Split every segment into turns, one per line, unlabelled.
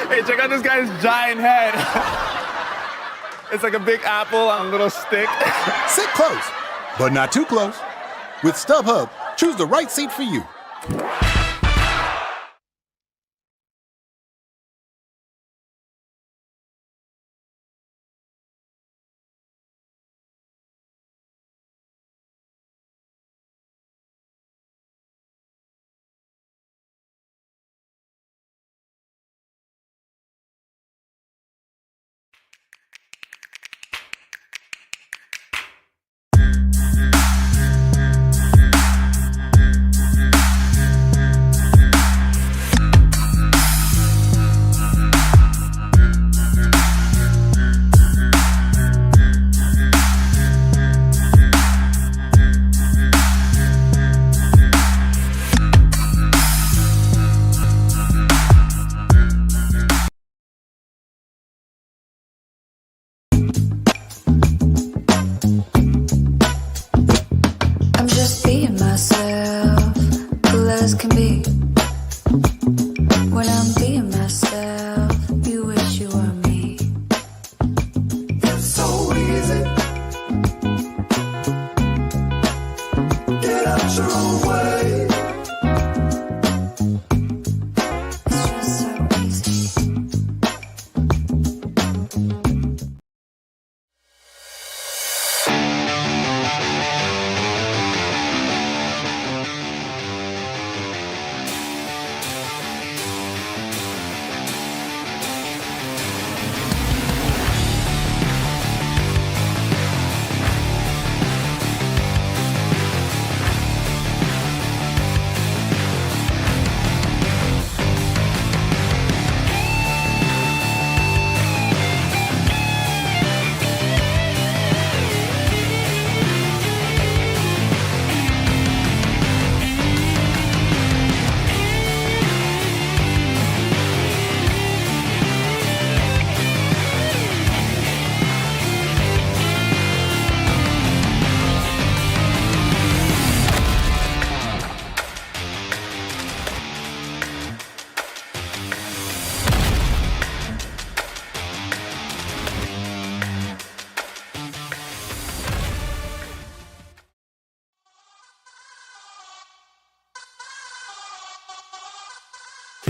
Hey, check out this guy's giant head. It's like a big apple on a little stick.
Sit close, but not too close. With StubHub, choose the right seat for you.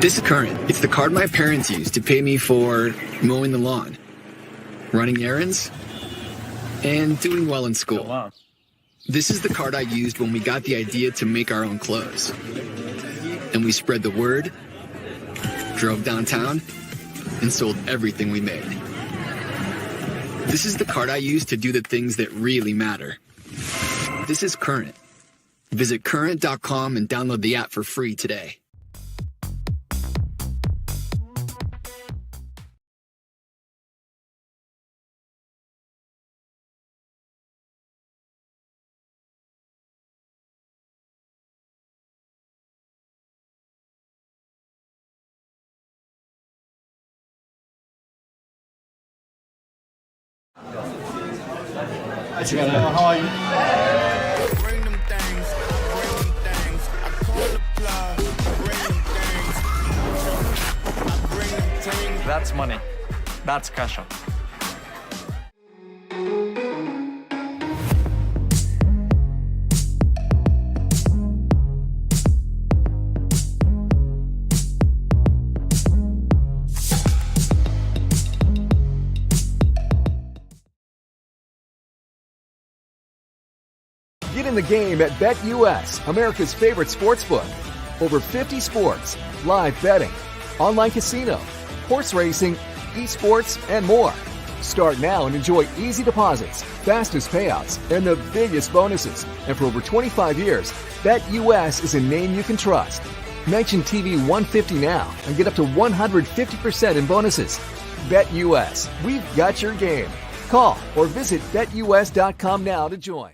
This is Current. It's the card my parents used to pay me for mowing the lawn, running errands, and doing well in school. This is the card I used when we got the idea to make our own clothes. And we spread the word, drove downtown, and sold everything we made. This is the card I used to do the things that really matter. This is Current. Visit current.com and download the app for free today.
How are you?
Bring them things, I call the plug, bring them things.
That's money. That's cash up.
Get in the game at BetUS, America's favorite sportsbook. Over 50 sports, live betting, online casino, horse racing, esports, and more. Start now and enjoy easy deposits, fastest payouts, and the biggest bonuses. And for over 25 years, BetUS is a name you can trust. Mention TV 150 now and get up to 150% in bonuses. BetUS, we've got your game. Call or visit BetUS.com now to join.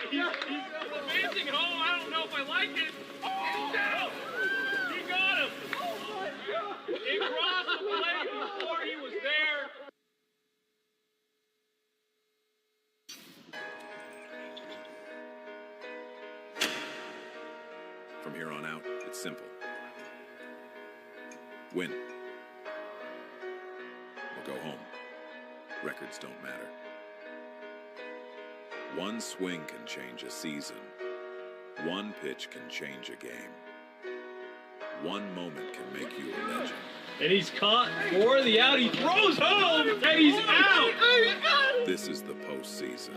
He's amazing at home. I don't know if I like it. Oh, no! He It crossed the plate before he was there.
From here on out, it's simple. Win or go home. Records don't matter. One swing can change a season. One pitch can change a game. One moment can make you a legend.
And he's caught for the out. He throws home, and he's out.
This is the postseason.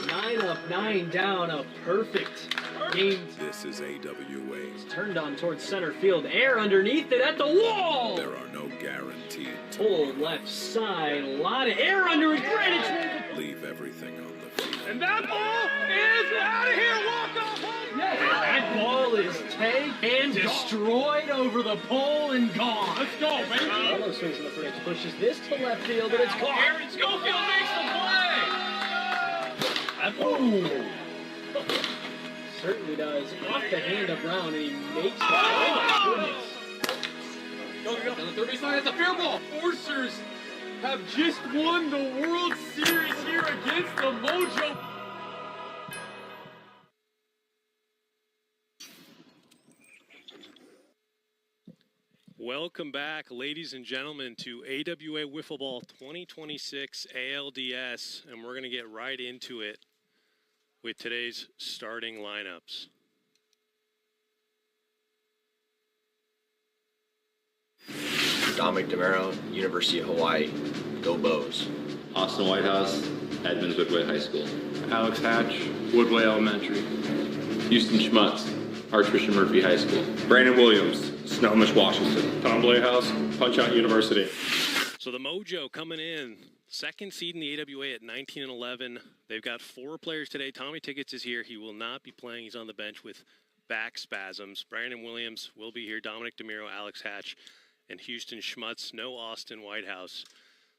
9 up, 9 down, a perfect game.
This is AWA.
Turned on towards center field. Air underneath it at the wall.
There are no guaranteed
Pull
tomorrows.
left side. A lot of air under it. Greenwich.
Leave everything on the field.
And that ball is out of here. Walk off home. Yes. That ball is taken and destroyed over the pole and gone. Let's go, baby. Carlos swings in the first, pushes this to left field, but it's caught. Aaron Schofield makes the play. Certainly does. Off the hand of Brown, and he makes it. Oh, my goodness. Go. On the third base line, it's a fair ball. Forcers have just won the World Series here against the Mojo.
Welcome back, ladies and gentlemen, to AWA Wiffleball 2026 ALDS, and we're going to get right into it with today's starting lineups.
Dominic DeMero, University of Hawaii, go Bows.
Austin Whitehouse, Edmonds Woodway High School.
Alex Hatch, Woodway Elementary.
Houston Schmutz, Archbishop Murphy High School.
Brandon Williams, Snohomish, Washington. Tom Playhouse, Punch-Out University.
So the Mojo coming in, second seed in the AWA at 19-11. They've got 4 players today. Tommy Tickets is here. He will not be playing. He's on the bench with back spasms. Brandon Williams will be here. Dominic DeMiro, Alex Hatch, and Houston Schmutz. No Austin Whitehouse.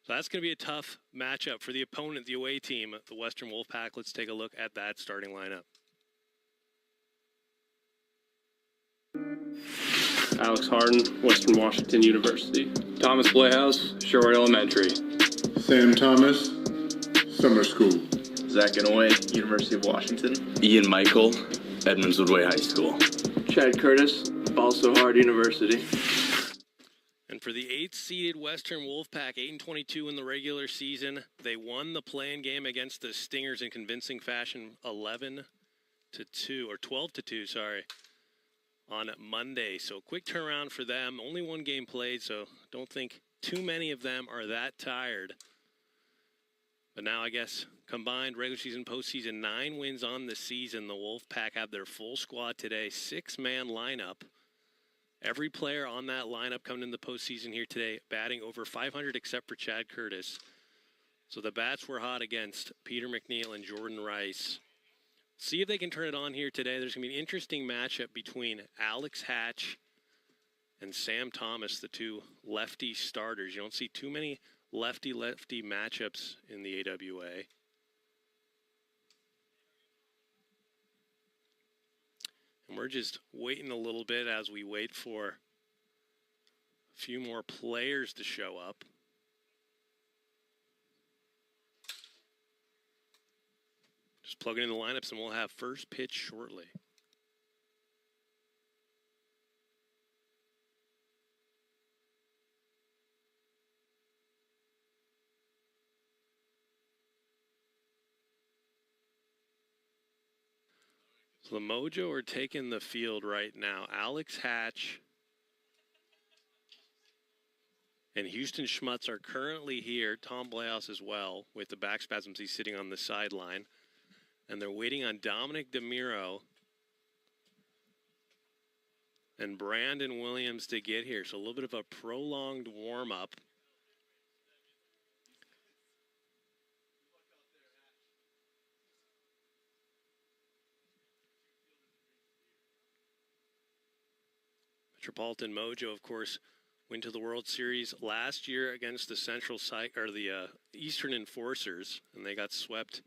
So that's going to be a tough matchup for the opponent, the away team, the Western Wolfpack. Let's take a look at that starting lineup.
Alex Harden, Western Washington University. Thomas Playhouse, Sherwood Elementary.
Sam Thomas, Summer School.
Zach Inouye, University of Washington.
Ian Michael, Edmonds Woodway High School.
Chad Curtis, Balso Hard University.
And for the 8th-seeded Western Wolfpack, 8-22 in the regular season, they won the play-in game against the Stingers in convincing fashion, 11-2 or 12-2, sorry, on Monday. So quick turnaround for them. Only one game played, so don't think too many of them are that tired. But now I guess combined regular season, postseason, 9 wins on the season. The Wolfpack have their full squad today, 6-man lineup. Every player on that lineup coming in the postseason here today, batting over 500 except for Chad Curtis. So the bats were hot against Peter McNeil and Jordan Rice. See if they can turn it on here today. There's going to be an interesting matchup between Alex Hatch and Sam Thomas, the 2 lefty starters. You don't see too many lefty-lefty matchups in the AWA. And we're just waiting a little bit as we wait for a few more players to show up. Just plugging in the lineups and we'll have first pitch shortly. So the Mojo are taking the field right now. Alex Hatch and Houston Schmutz are currently here. Tom Playhouse as well with the back spasms. He's sitting on the sideline. And they're waiting on Dominic DeMiro and Brandon Williams to get here. So a little bit of a prolonged warm-up. Metropolitan Mojo, of course, went to the World Series last year against the the Eastern Enforcers, and they got swept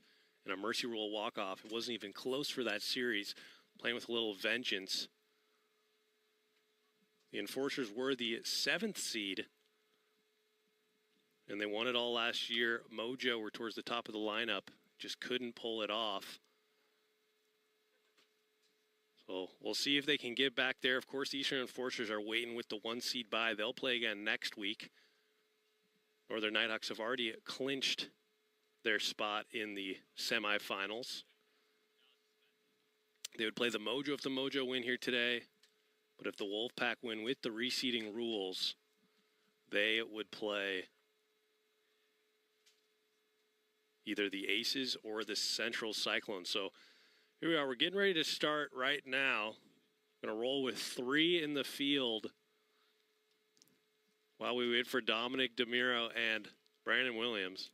in a mercy rule walk-off. It wasn't even close for that series, playing with a little vengeance. The Enforcers were the 7th seed, and they won it all last year. Mojo were towards the top of the lineup, just couldn't pull it off. So we'll see if they can get back there. Of course, the Eastern Enforcers are waiting with the 1 seed bye. They'll play again next week. Northern Nighthawks have already clinched their spot in the semifinals. They would play the Mojo if the Mojo win here today. But if the Wolfpack win with the reseeding rules, they would play either the Aces or the Central Cyclones. So here we are. We're getting ready to start right now. Going to roll with 3 in the field while we wait for Dominic DeMiro and Brandon Williams.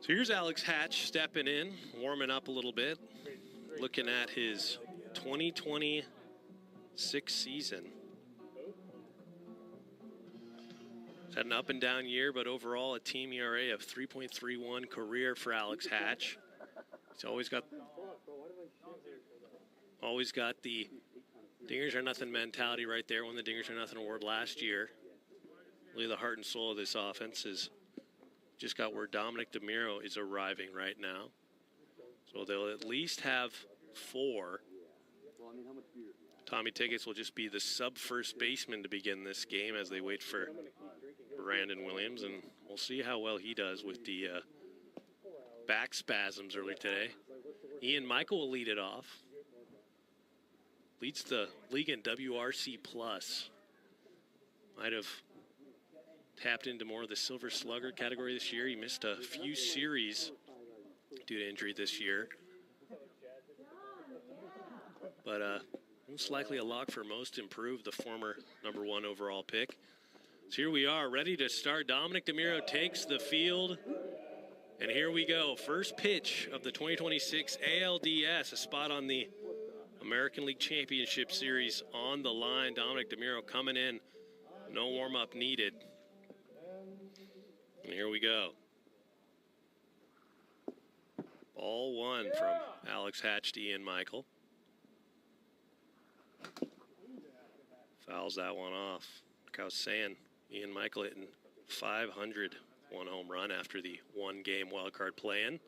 So here's Alex Hatch stepping in, warming up a little bit, looking at his 2026 season. He's had an up and down year, but overall a team ERA of 3.31 career for Alex Hatch. He's always got the Dingers are nothing mentality right there. Won the Dingers are nothing award last year. Really the heart and soul of this offense is just got word Dominic DeMiro is arriving right now. So they'll at least have 4. Tommy Tickets will just be the sub-first baseman to begin this game as they wait for Brandon Williams, and we'll see how well he does with the back spasms earlier today. Ian Michael will lead it off. Leads the league in WRC+. Might have tapped into more of the Silver Slugger category this year. He missed a few series due to injury this year. But most likely a lock for most improved, the former #1 overall pick. So here we are, ready to start. Dominic DeMiro takes the field. And here we go. First pitch of the 2026 ALDS, a spot on the American League Championship Series on the line. Dominic DeMiro coming in. No warm-up needed. And here we go. Ball 1 from Alex Hatch to Ian Michael. Fouls that one off. Like I was saying, Ian Michael hitting .500, 1 home run after the 1-game wildcard play-in.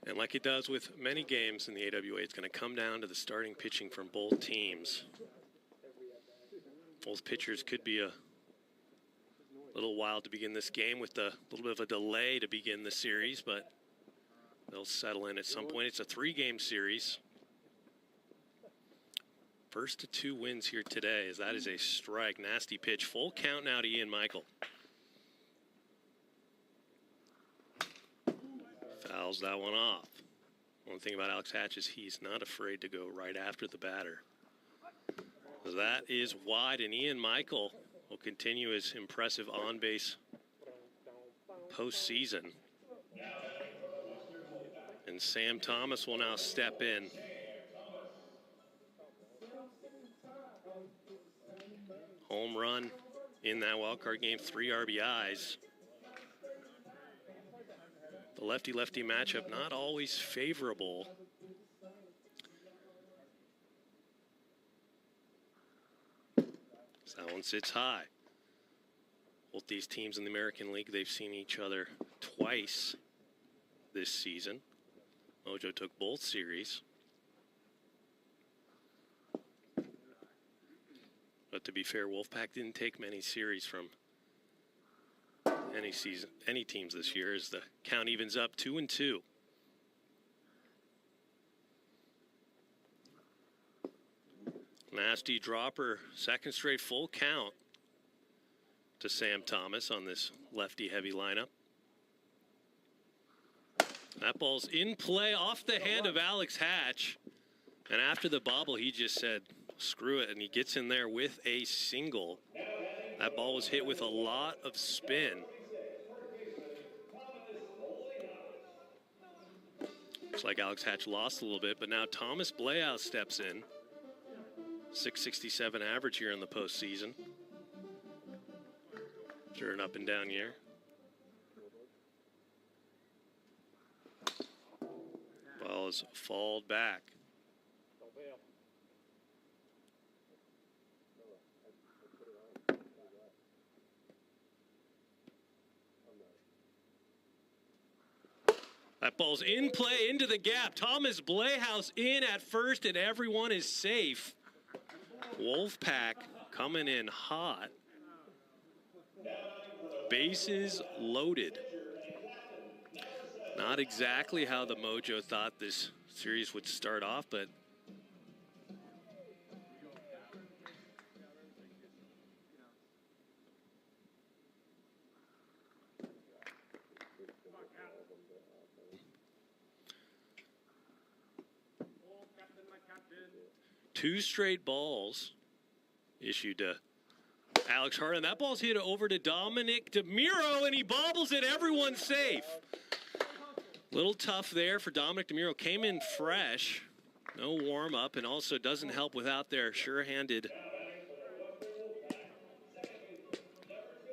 And like it does with many games in the AWA, it's going to come down to the starting pitching from both teams. Both pitchers could be a little while to begin this game with a little bit of a delay to begin the series, but they'll settle in at some point. It's a 3-game series. First to 2 wins here today, as that is a strike. Nasty pitch. Full count now to Ian Michael. Fouls that one off. One thing about Alex Hatch is he's not afraid to go right after the batter. That is wide, and Ian Michael will continue his impressive on-base postseason. And Sam Thomas will now step in. Home run in that wildcard game, 3 RBIs. The lefty-lefty matchup not always favorable. So that one sits high. Both these teams in the American League, they've seen each other twice this season. Mojo took both series. But to be fair, Wolfpack didn't take many series from any teams this year, as the count evens up 2-2. Nasty dropper, second straight full count to Sam Thomas on this lefty-heavy lineup. That ball's in play off the hand of Alex Hatch. And after the bobble, he just said, screw it, and he gets in there with a single. That ball was hit with a lot of spin. Looks like Alex Hatch lost a little bit, but now Thomas Blehouse steps in. 667 average here in the postseason. Sure, an up and down year. Ball is falled back. That ball's in play into the gap. Thomas Blehouse in at first, and everyone is safe. Wolfpack coming in hot. Bases loaded. Not exactly how the Mojo thought this series would start off, but two straight balls issued to Alex Hart, and that ball's hit over to Dominic DeMiro, and he bobbles it. Everyone's safe. Little tough there for Dominic DeMiro. Came in fresh, no warm up, and also doesn't help without their sure-handed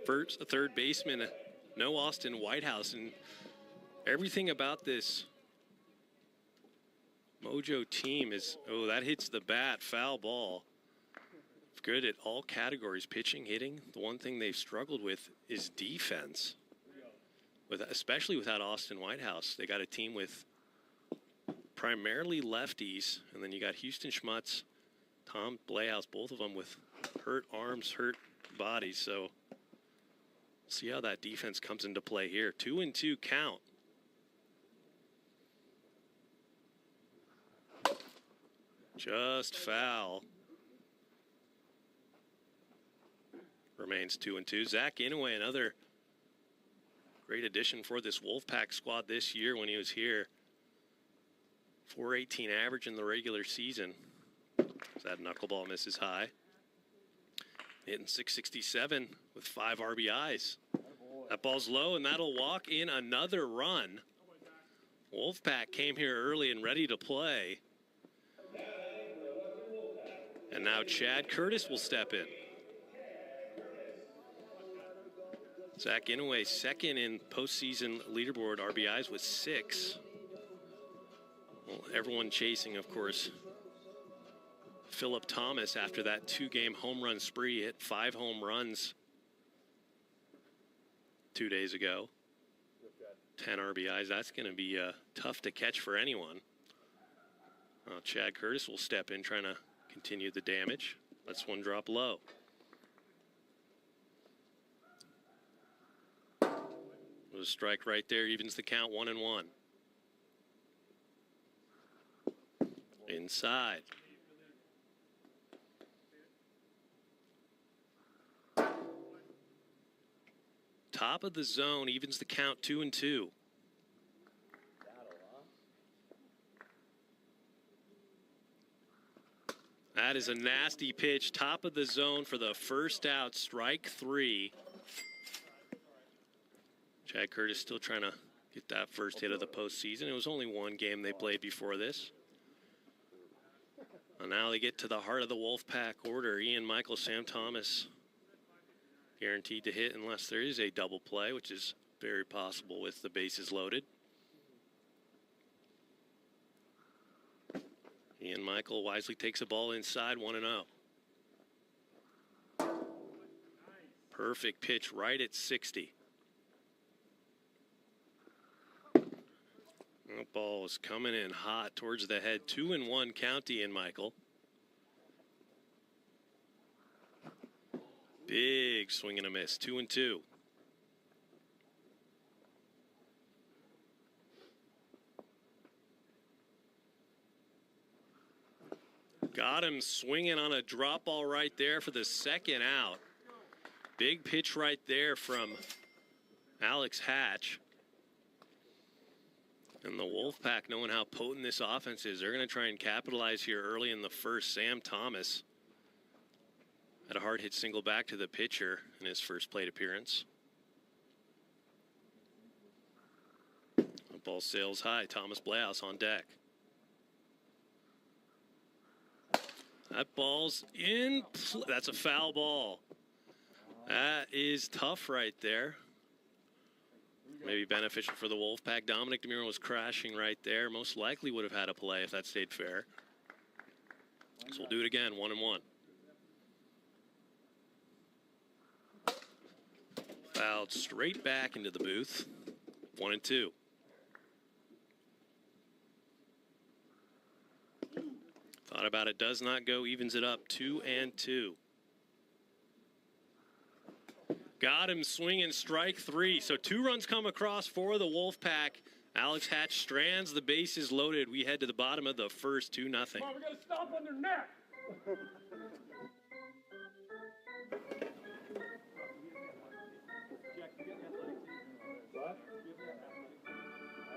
third baseman. No Austin Whitehouse, and everything about this Mojo team is, oh, that hits the bat, foul ball. Good at all categories, pitching, hitting. The one thing they've struggled with is defense, especially without Austin Whitehouse. They got a team with primarily lefties, and then you got Houston Schmutz, Tom Blehouse, both of them with hurt arms, hurt bodies. So see how that defense comes into play here. 2-2 count. Just foul. Remains 2-2. Zach Inouye, another great addition for this Wolfpack squad this year when he was here. 418 average in the regular season. That knuckleball misses high. Hitting 667 with 5 RBIs. That ball's low, and that'll walk in another run. Wolfpack came here early and ready to play. And now Chad Curtis will step in. Zach Inouye second in postseason leaderboard RBIs with 6. Well, everyone chasing, of course, Philip Thomas after that 2-game home run spree. Hit 5 home runs 2 days ago. 10 RBIs. That's going to be tough to catch for anyone. Chad Curtis will step in, trying to continue the damage. Let's one drop low. A strike right there, evens the count 1-1. Inside. Top of the zone, evens the count 2-2. That is a nasty pitch, top of the zone for the first out, strike 3. Chad Curtis still trying to get that first hit of the postseason. It was only one game they played before this. And now they get to the heart of the Wolfpack order. Ian Michael, Sam Thomas guaranteed to hit unless there is a double play, which is very possible with the bases loaded. Ian Michael wisely takes a ball inside, 1-0. Perfect pitch right at 60. That ball is coming in hot towards the head. 2-1 count, Ian Michael. Big swing and a miss. 2-2. Got him swinging on a drop ball right there for the second out. Big pitch right there from Alex Hatch. And the Wolfpack, knowing how potent this offense is, they're going to try and capitalize here early in the first. Sam Thomas Had a hard hit single back to the pitcher in his first plate appearance. The ball sails high. Thomas Bleaus on deck. That ball's in. That's a foul ball. That is tough right there. Maybe beneficial for the Wolfpack. Dominic DeMuro was crashing right there. Most likely would have had a play if that stayed fair. So we'll do it again, 1-1. Fouled straight back into the booth, 1-2. Thought about it, does not go, evens it up, 2-2. Got him swinging, strike 3. So 2 runs come across for the Wolfpack. Alex Hatch strands, the bases loaded. We head to the bottom of the first, 2-0.
Come on, we gotta stop on their neck. What? I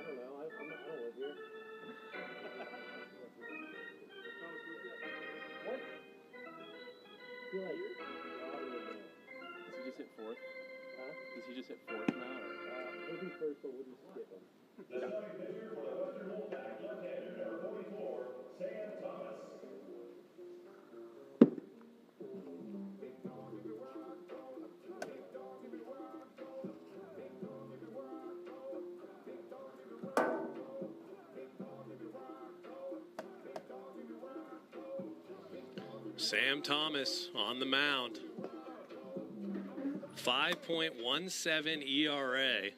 don't know. I don't live here. What? Feel like does he just hit 4th? Huh? Does he just hit 4th now? He'll be first, but we'll just skip him.
Sam Thomas on the mound. 5.17 ERA.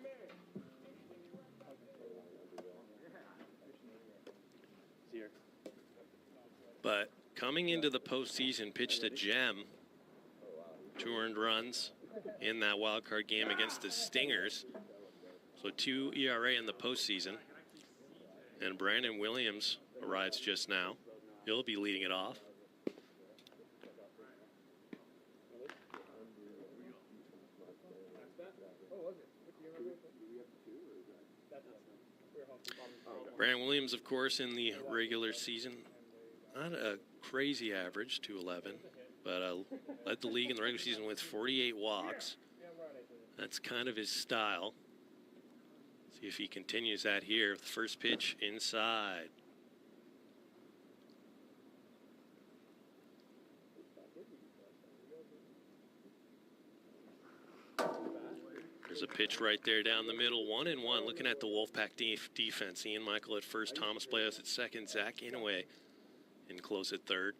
But coming into the postseason, pitched a gem. 2 earned runs in that wild card game against the Stingers. So 2 ERA in the postseason. And Brandon Williams arrives just now. He'll be leading it off. Brandon Williams, of course, in the regular season, not a crazy average, 211, but led the league in the regular season with 48 walks. That's kind of his style. See if he continues that here. The first pitch inside. There's a pitch right there down the middle, 1-1. Looking at the Wolfpack defense. Ian Michael at first, Thomas Bleaus at second, Zach Inouye in close at third.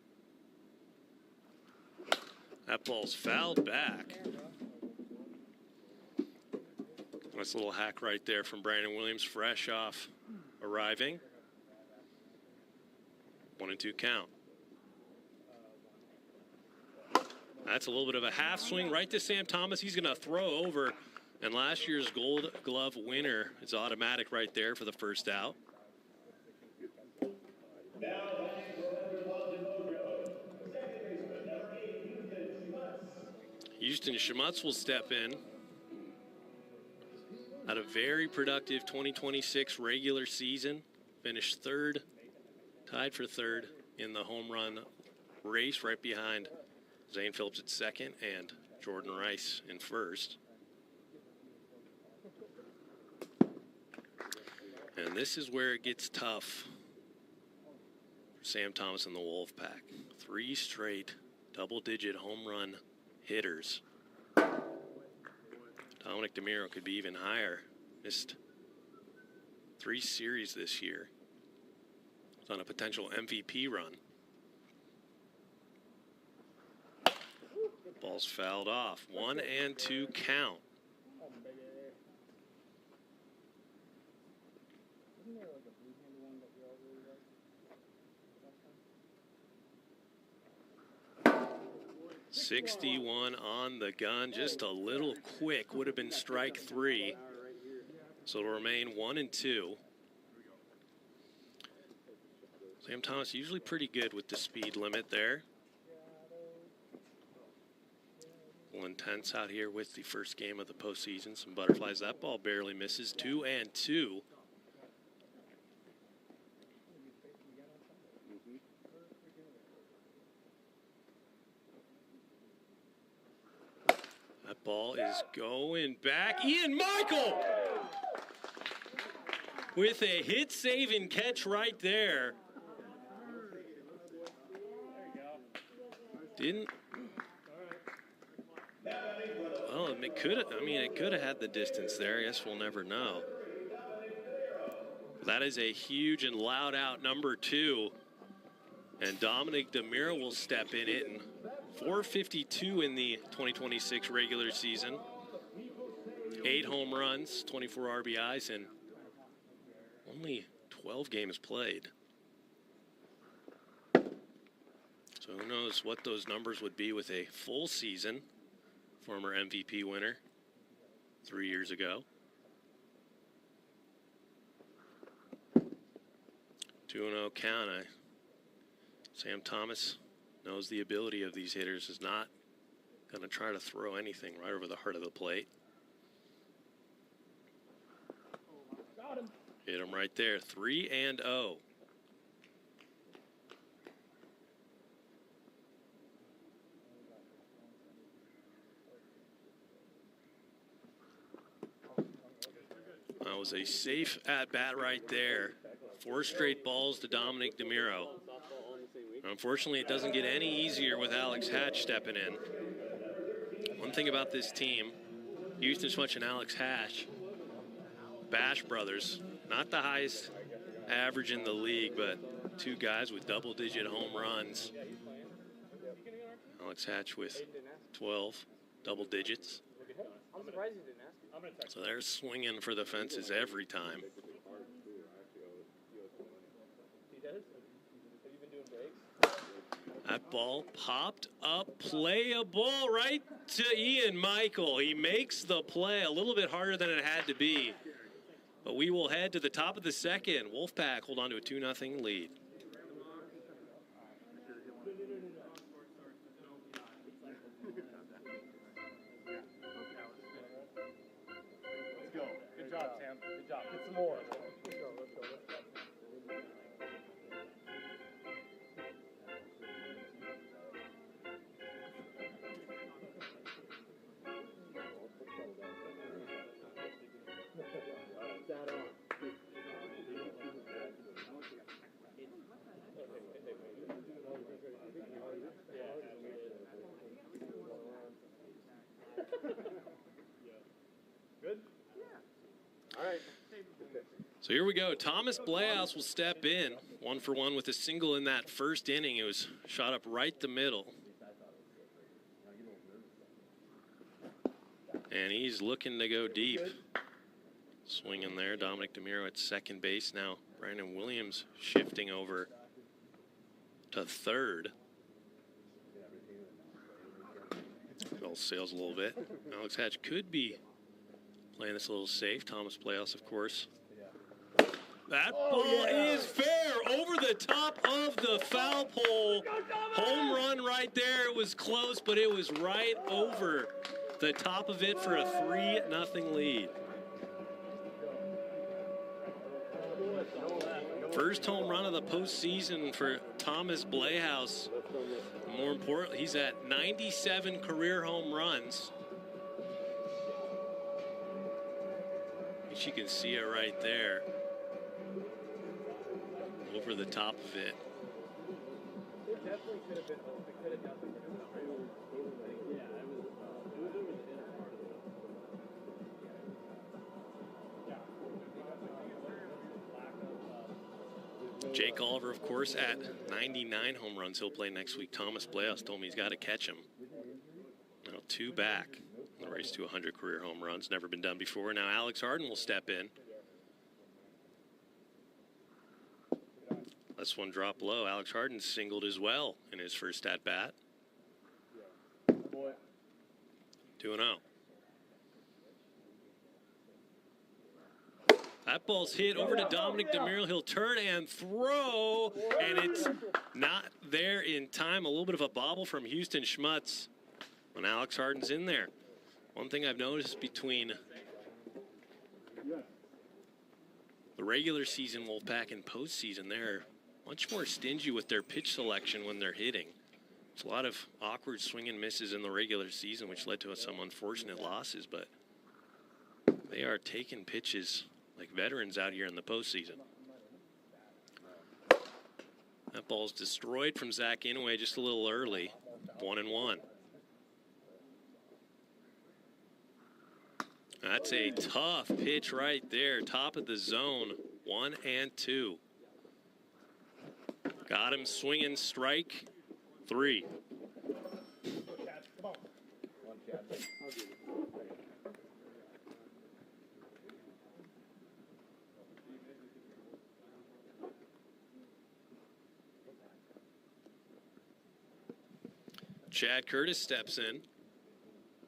That ball's fouled back. Nice little hack right there from Brandon Williams, fresh off arriving. 1-2 count. That's a little bit of a half swing right to Sam Thomas. He's going to throw over. And last year's Gold Glove winner is automatic right there for the first out. Houston Schmutz will step in. Had a very productive 2026 regular season. Finished third, tied for third in the home run race, right behind Zane Phillips at second and Jordan Rice in first. And this is where it gets tough for Sam Thomas and the Wolfpack. 3 straight double-digit home run hitters. Dominic DeMuro could be even higher. Missed 3 series this year. He's on a potential MVP run. Ball's fouled off. 1-2 count.
Isn't there like a blue-handed one that we all really like?
61 on the gun, just a little quick. Would have been strike 3. So it'll remain 1-2. Sam Thomas usually pretty good with the speed limit there. A little intense out here with the first game of the postseason. Some butterflies. That ball barely misses. 2-2. That ball is going back. Ian Michael with a hit, save, and catch right there. Didn't. Well, it could have. I mean, it could have had the distance there. I guess we'll never know. That is a huge and loud out number 2. And Dominic DeMiro will step in, hitting .452 in the 2026 regular season. 8 home runs, 24 RBIs, and only 12 games played. So who knows what those numbers would be with a full season. Former MVP winner 3 years ago. 2-0 count. Sam Thomas knows the ability of these hitters, is not going to try to throw anything right over the heart of the plate. Hit him right there, 3-0. That was a safe at-bat right there. 4 straight balls to Dominic DeMiro. Unfortunately, it doesn't get any easier with Alex Hatch stepping in. One thing about this team, Houston Squatch and Alex Hatch, Bash brothers, not the highest average in the league, but 2 guys with double-digit home runs. Alex Hatch with 12 double digits. So they're swinging for the fences every time. That ball popped up, playable right to Ian Michael. He makes the play a little bit harder than it had to be. But we will head to the top of the second. Wolfpack hold on to a 2-0 lead.
Let's go. Good job, Sam. Good job. Get some more. Let's go. Let's go. Let's go.
Good? Yeah. All right.
So here we go. Thomas Bleaus will step in. 1 for 1 with a single in that first inning. It was shot up right the middle. And he's looking to go deep. Swinging there. Dominic DeMiro at second base now. Brandon Williams shifting over to third. Ball sails a little bit. Alex Hatch could be playing this a little safe. Thomas Bleaus, of course. That ball is fair over the top of the foul pole. Home run right there. It was close, but it was right over the top of it for a 3-0 lead. First home run of the postseason for Thomas Bleaus. More importantly, he's at 97 career home runs. You can see it right there. Over the top of it.
It definitely could have been home. It could have definitely been home. Yeah, it was over the inner part of it.
Jake Oliver, of course, at 99 home runs. He'll play next week. Thomas Bleaus told me he's got to catch him. Now 2 back. The race to 100 career home runs. Never been done before. Now Alex Harden will step in. This one dropped low. Alex Harden singled as well in his first at-bat. 2-0. That ball's hit over to Dominic DeMiro. He'll turn and throw, and it's not there in time. A little bit of a bobble from Houston Schmutz when Alex Harden's in there. One thing I've noticed between the regular season Wolfpack and postseason, they're much more stingy with their pitch selection when they're hitting. There's a lot of awkward swing and misses in the regular season, which led to some unfortunate losses, but they are taking pitches like veterans out here in the postseason. That ball's destroyed from Zach Inouye just a little early. 1-1. That's a tough pitch right there. Top of the zone. 1-2. Got him swinging, strike 3. Chad Curtis steps in,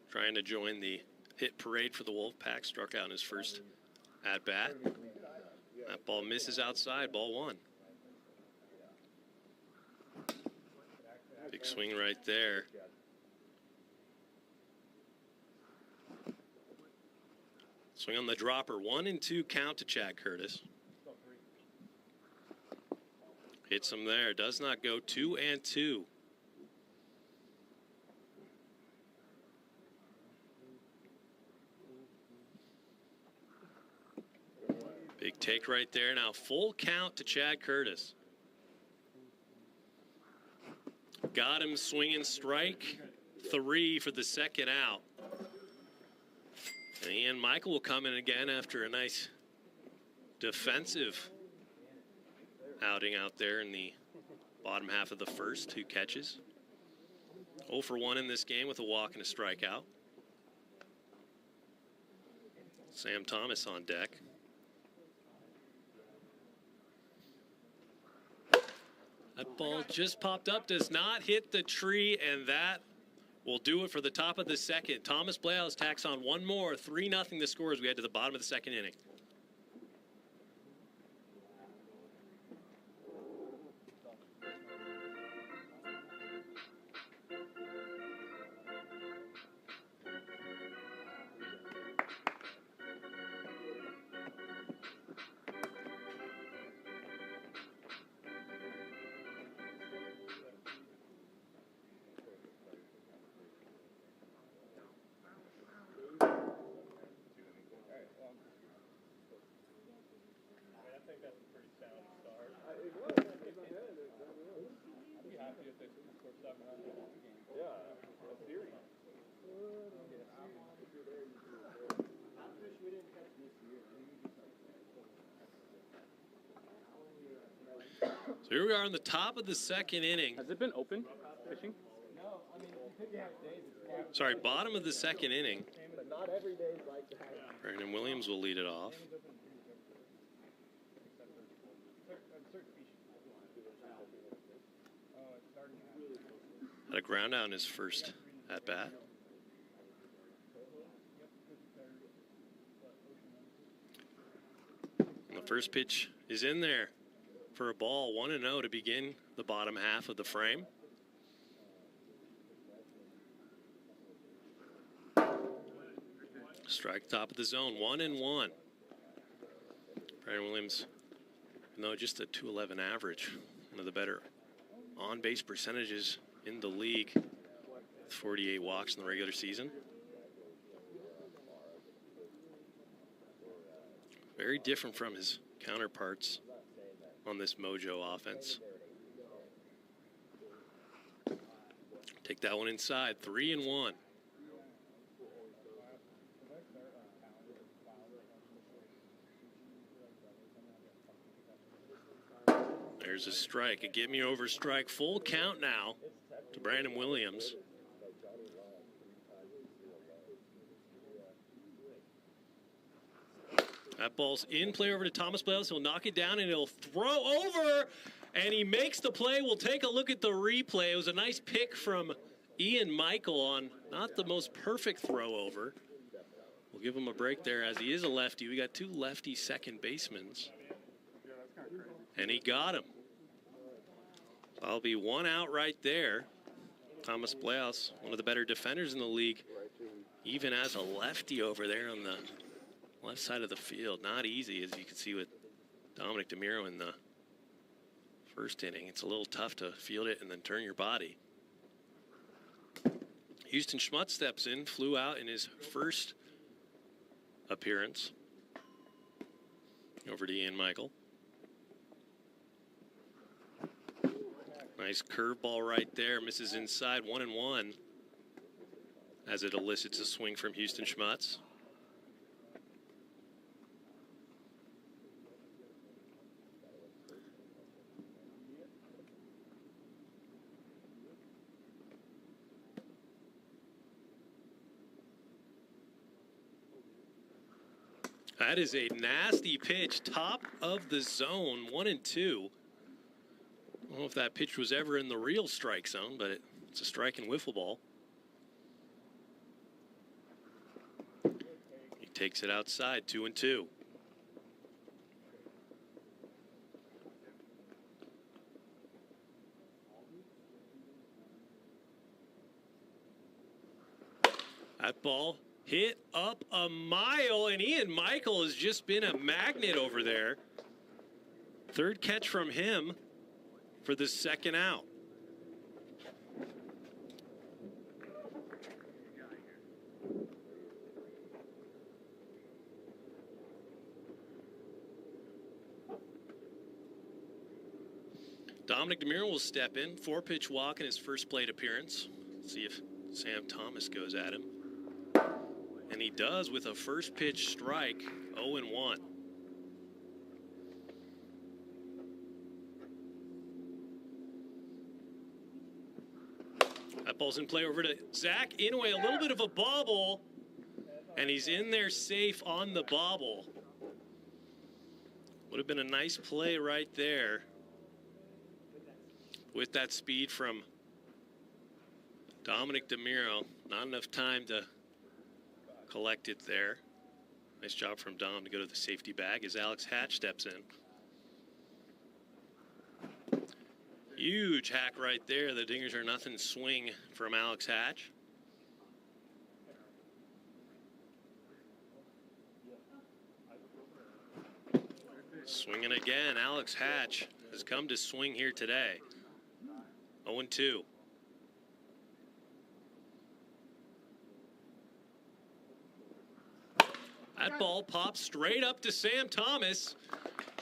trying to join the hit parade for the Wolfpack. Struck out in his first at-bat. That ball misses outside, ball 1. Big swing right there. Swing on the dropper. 1-2 count to Chad Curtis. Hits him there. Does not go. 2-2. Big take right there. Now full count to Chad Curtis. Got him swinging, strike 3 for the second out. And Ian Michael will come in again after a nice defensive outing out there in the bottom half of the first. 2 catches. 0 for 1 in this game with a walk and a strikeout. Sam Thomas on deck. That ball just popped up, does not hit the tree, and that will do it for the top of the second. Thomas Bleaus tacks on one more. 3-0 the score as we head to the bottom of the second inning. So here we are on the top of the second inning.
Has it been open pitching?
Sorry, bottom of the second inning.
But not every day is like that.
Brandon Williams will lead it off. Had a ground out in his first at bat. And the first pitch is in there for a ball. 1-0 to begin the bottom half of the frame. Strike top of the zone. 1-1. Brandon Williams, even though just a .211 average, one of the better on-base percentages in the league, with 48 walks in the regular season. Very different from his counterparts on this Mojo offense. Take that one inside. 3-1. There's a strike, a get me over strike. Full count now to Brandon Williams. That ball's in play over to Thomas Bleaus. He'll knock it down and he'll throw over, and he makes the play. We'll take a look at the replay. It was a nice pick from Ian Michael on not the most perfect throw over. We'll give him a break there as he is a lefty. We got 2 lefty second basemen, and he got him. That'll be 1 out right there. Thomas Bleaus, one of the better defenders in the league, even as a lefty over there on the left side of the field. Not easy, as you can see with Dominic DeMiro in the first inning. It's a little tough to field it and then turn your body. Houston Schmutz steps in, flew out in his first appearance. Over to Ian Michael. Nice curveball right there. Misses inside, 1-1. As it elicits a swing from Houston Schmutz. That is a nasty pitch, top of the zone, 1-2. I don't know if that pitch was ever in the real strike zone, but it's a strike in wiffle ball. He takes it outside, 2-2. That ball hit up a mile, and Ian Michael has just been a magnet over there. Third catch from him for the second out. Dominic DeMuro will step in, 4-pitch walk in his first plate appearance. See if Sam Thomas goes at him. And he does with a first pitch strike, 0-1. That ball's in play over to Zach Inouye, a little bit of a bobble, and he's in there safe on the bobble. Would have been a nice play right there with that speed from Dominic DeMuro. Not enough time to collect it there. Nice job from Dom to go to the safety bag as Alex Hatch steps in. Huge hack right there. The dingers are nothing swing from Alex Hatch. Swinging again. Alex Hatch has come to swing here today. 0-2. That ball pops straight up to Sam Thomas,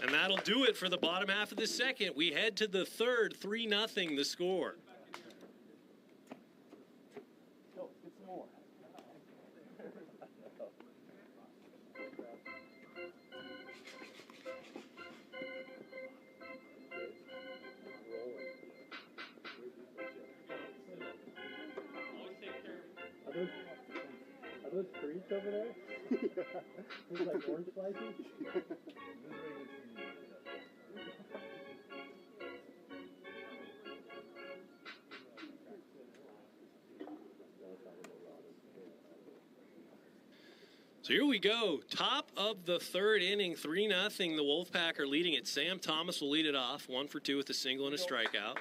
and that'll do it for the bottom half of the second. We head to the third, 3-0 the score.
Are those treats over there? There's like orange slices?
So here we go. Top of the third inning, 3-0. The Wolfpack are leading it. Sam Thomas will lead it off, 1 for 2 with a single and a strikeout.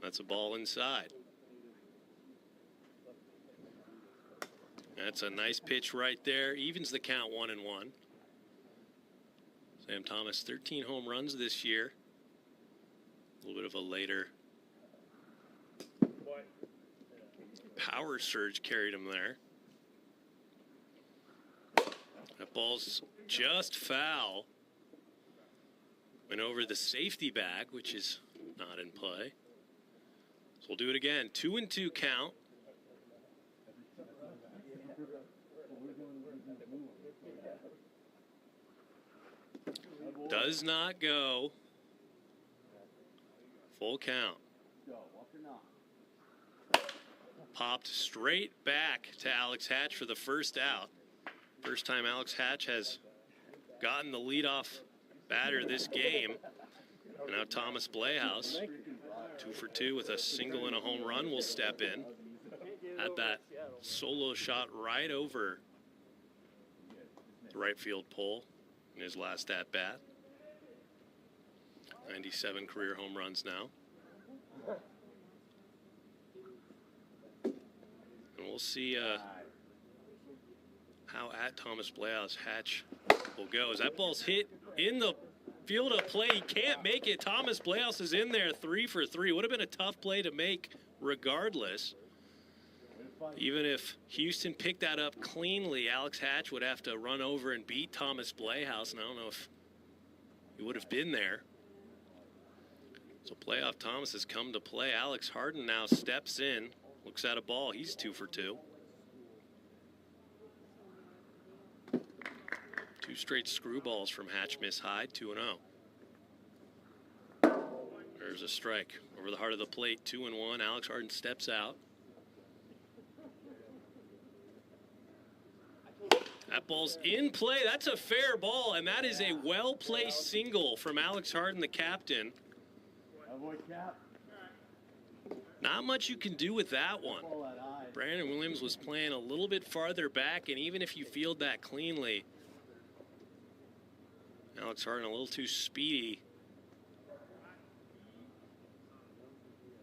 That's a ball inside. That's a nice pitch right there. Evens the count, 1-1. Sam Thomas, 13 home runs this year. A little bit of a later power surge carried him there. That ball's just foul. Went over the safety bag, which is not in play. So we'll do it again. 2-2 count. Does not go. Full count. Popped straight back to Alex Hatch for the first out. First time Alex Hatch has gotten the leadoff batter this game. And now Thomas Blehaus, 2 for 2 with a single and a home run, will step in. Had that solo shot right over the right field pole in his last at bat. 97 career home runs now. And we'll see how at Thomas Blehaus Hatch will go. As that ball's hit in the field of play. He can't make it. Thomas Blehouse is in there 3 for 3. Would have been a tough play to make regardless. Even if Houston picked that up cleanly, Alex Hatch would have to run over and beat Thomas Blehouse, and I don't know if he would have been there. So Playoff Thomas has come to play. Alex Harden now steps in, looks at a ball. He's 2 for 2. 2 straight screwballs from Hatch miss high, 2-0. There's a strike over the heart of the plate, 2-1. Alex Harden steps out. That ball's in play. That's a fair ball, and that is a well-placed single from Alex Harden, the captain. Not much you can do with that one. Brandon Williams was playing a little bit farther back, and even if you field that cleanly, Alex Harden a little too speedy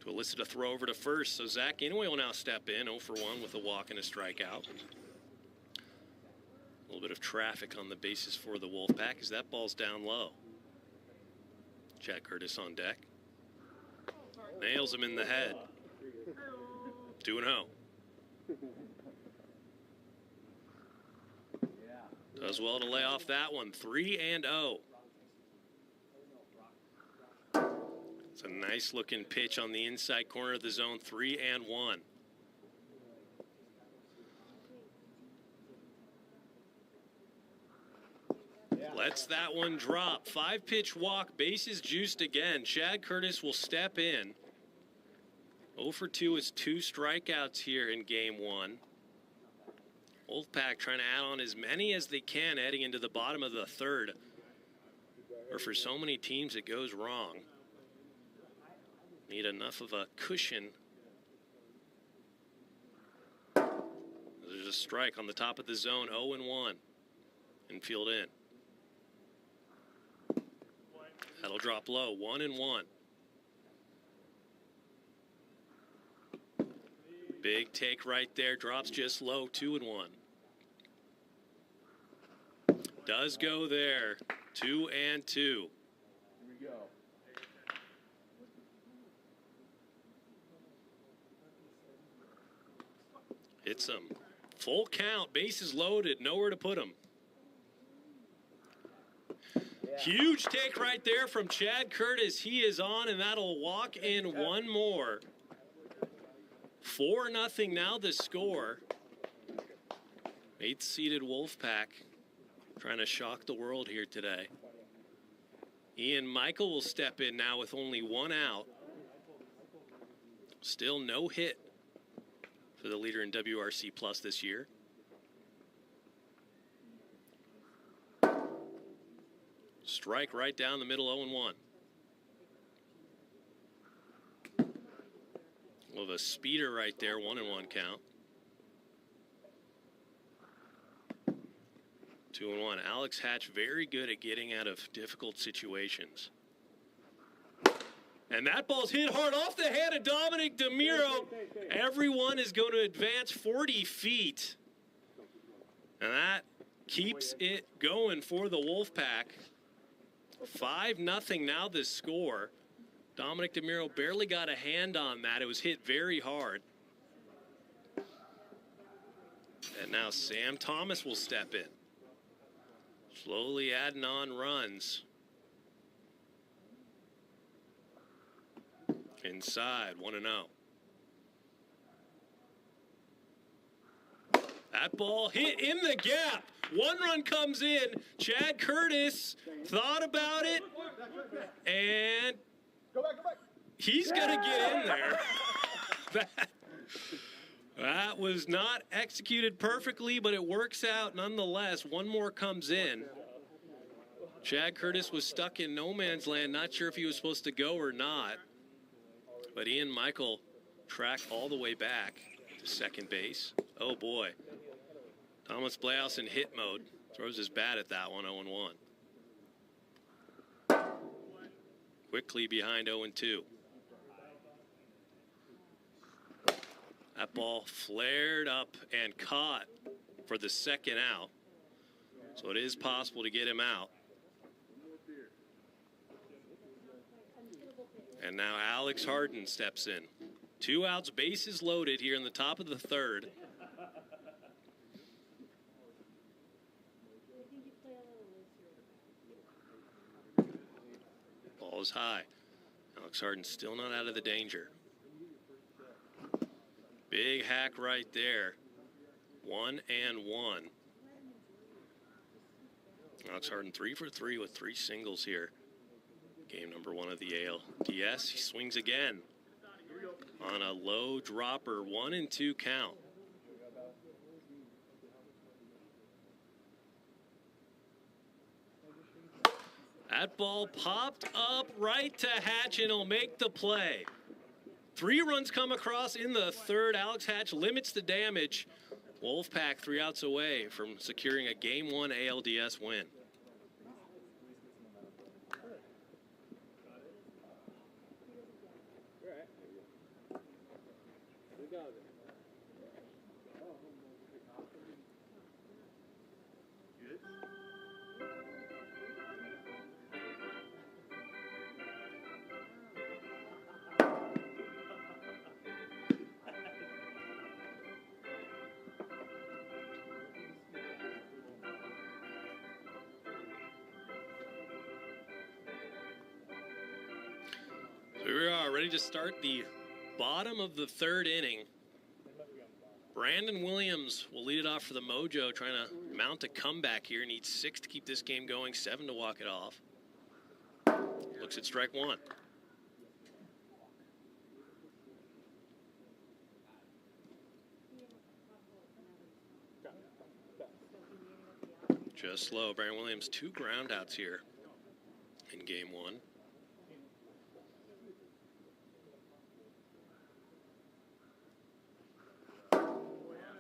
to elicit a throw over to first. So Zach Inouye will now step in, 0 for 1 with a walk and a strikeout. A little bit of traffic on the bases for the Wolfpack as that ball's down low. Chad Curtis on deck. Nails him in the head. 2-0. Does well to lay off that one. 3-0. It's a nice looking pitch on the inside corner of the zone. 3-1. Lets that one drop. 5-pitch walk, bases juiced again. Chad Curtis will step in. 0 for 2 is 2 strikeouts here in game 1. Wolfpack trying to add on as many as they can heading into the bottom of the third. Or for so many teams it goes wrong. Need enough of a cushion. There's a strike on the top of the zone, 0-1. Infield in. That'll drop low, 1-1. Big take right there, drops just low, 2-1. Does go there, 2-2.
Here we go.
Hits him. Full count, bases loaded, nowhere to put him. Huge take right there from Chad Curtis. He is on, and that'll walk in one more. 4-0 now the score. 8th seeded Wolfpack trying to shock the world here today. Ian Michael will step in now with only 1 out. Still no hit for the leader in WRC Plus this year. Strike right down the middle, 0-1. Of a speeder right there, 1-1 count. 2-1. Alex Hatch very good at getting out of difficult situations. And that ball's hit hard off the hand of Dominic DeMiro. Everyone is going to advance 40 feet. And that keeps it going for the Wolfpack. 5-0 now the score. Dominic DeMiro barely got a hand on that. It was hit very hard. And now Sam Thomas will step in. Slowly adding on runs. Inside, 1-0. That ball hit in the gap. 1 run comes in. Chad Curtis thought about it. And he's going to get in there. That was not executed perfectly, but it works out nonetheless. 1 more comes in. Chad Curtis was stuck in no man's land, not sure if he was supposed to go or not. But Ian Michael tracked all the way back to second base. Oh boy. Thomas Blehouse in hit mode. Throws his bat at that one, 0-1. Quickly behind 0-2. That ball flared up and caught for the second out. So it is possible to get him out. And now Alex Harden steps in. 2 outs, bases loaded here in the top of the third. Ball is high. Alex Harden still not out of the danger. Big hack right there. 1-1. Alex Harden 3 for 3 with 3 singles here. Game number 1 of the ALDS. He swings again on a low dropper. 1-2 count. That ball popped up right to Hatch, and he'll make the play. 3 runs come across in the third. Alex Hatch limits the damage. Wolfpack 3 outs away from securing a Game 1 ALDS win. Here we are, ready to start the bottom of the third inning. Brandon Williams will lead it off for the Mojo, trying to mount a comeback here. Needs 6 to keep this game going, 7 to walk it off. Looks at strike 1. Just slow. Brandon Williams, 2 ground outs here in Game 1.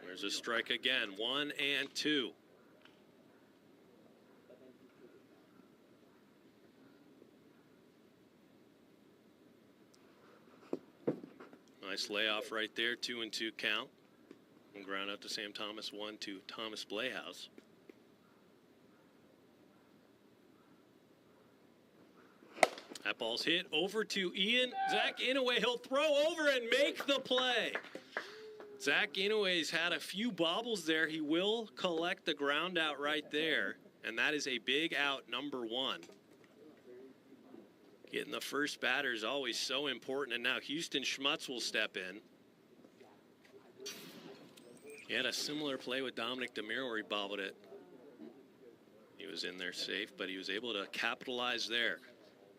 There's a strike again, 1-2. Nice layoff right there, 2-2 count. And ground out to Sam Thomas, 1 to Thomas Playhouse. That ball's hit over to Ian. Zach Inouye, he'll throw over and make the play. Zach Inouye's had a few bobbles there. He will collect the ground out right there. And that is a big out, number 1. Getting the first batter is always so important. And now Houston Schmutz will step in. He had a similar play with Dominic DeMiro where he bobbled it. He was in there safe, but he was able to capitalize there.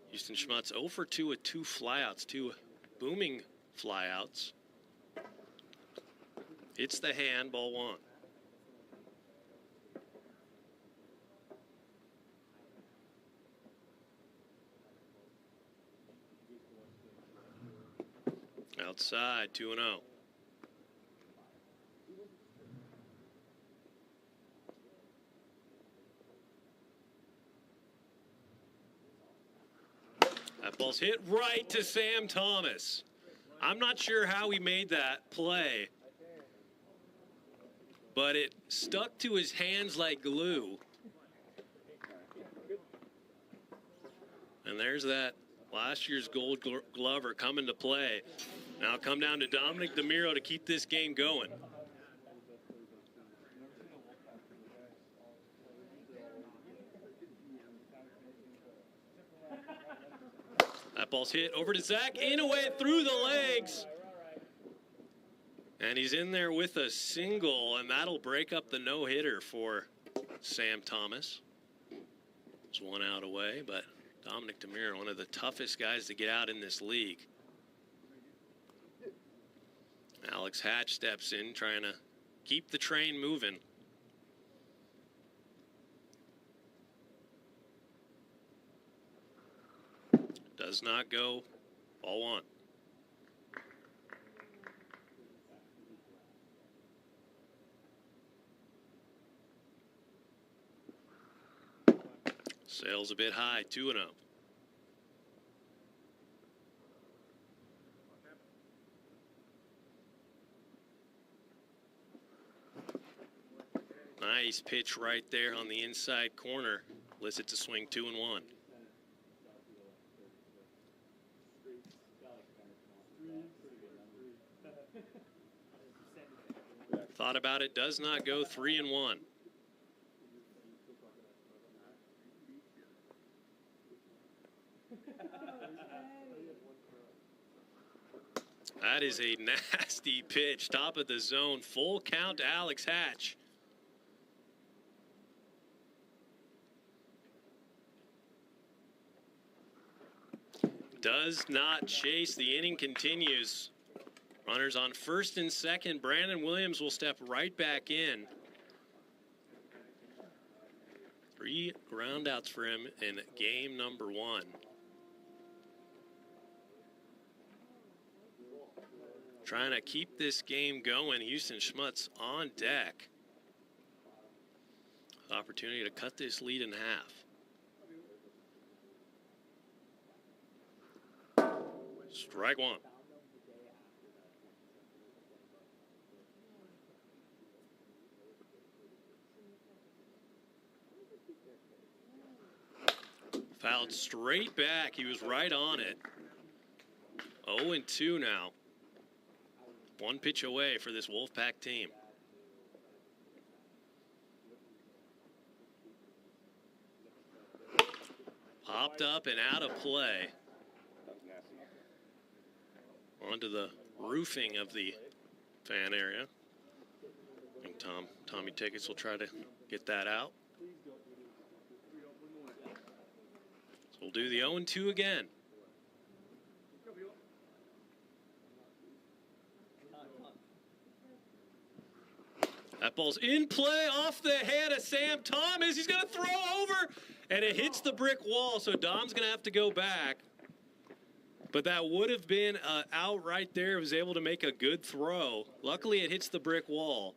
Houston Schmutz 0 for 2 with 2 flyouts, 2 booming flyouts. It's the hand, ball 1. Outside, 2-0. That ball's hit right to Sam Thomas. I'm not sure how he made that play, but it stuck to his hands like glue. And there's that last year's Gold Glover coming to play. Now come down to Dominic DeMiro to keep this game going. That ball's hit over to Zach Inouye through the legs. And he's in there with a single, and that'll break up the no-hitter for Sam Thomas. It's 1 out away, but Dominic DeMiro, one of the toughest guys to get out in this league. Alex Hatch steps in, trying to keep the train moving. Does not go. Ball 1. Sails a bit high, 2-0. Nice pitch right there on the inside corner. Licits a swing, 2-1. Thought about it, does not go 3-1. That is a nasty pitch, top of the zone, full count to Alex Hatch. Does not chase. The inning continues. Runners on first and second. Brandon Williams will step right back in. 3 groundouts for him in game number 1. Trying to keep this game going. Houston Schmutz on deck. Opportunity to cut this lead in half. Strike 1. Fouled straight back. He was right on it. 0-2 now. 1 pitch away for this Wolfpack team. Popped up and out of play. Onto the roofing of the fan area. I think Tommy Tickets will try to get that out. So we'll do the 0-2 again. That ball's in play off the head of Sam Thomas. He's going to throw over, and it hits the brick wall, so Dom's going to have to go back. But that would have been out right there. He was able to make a good throw. Luckily, it hits the brick wall.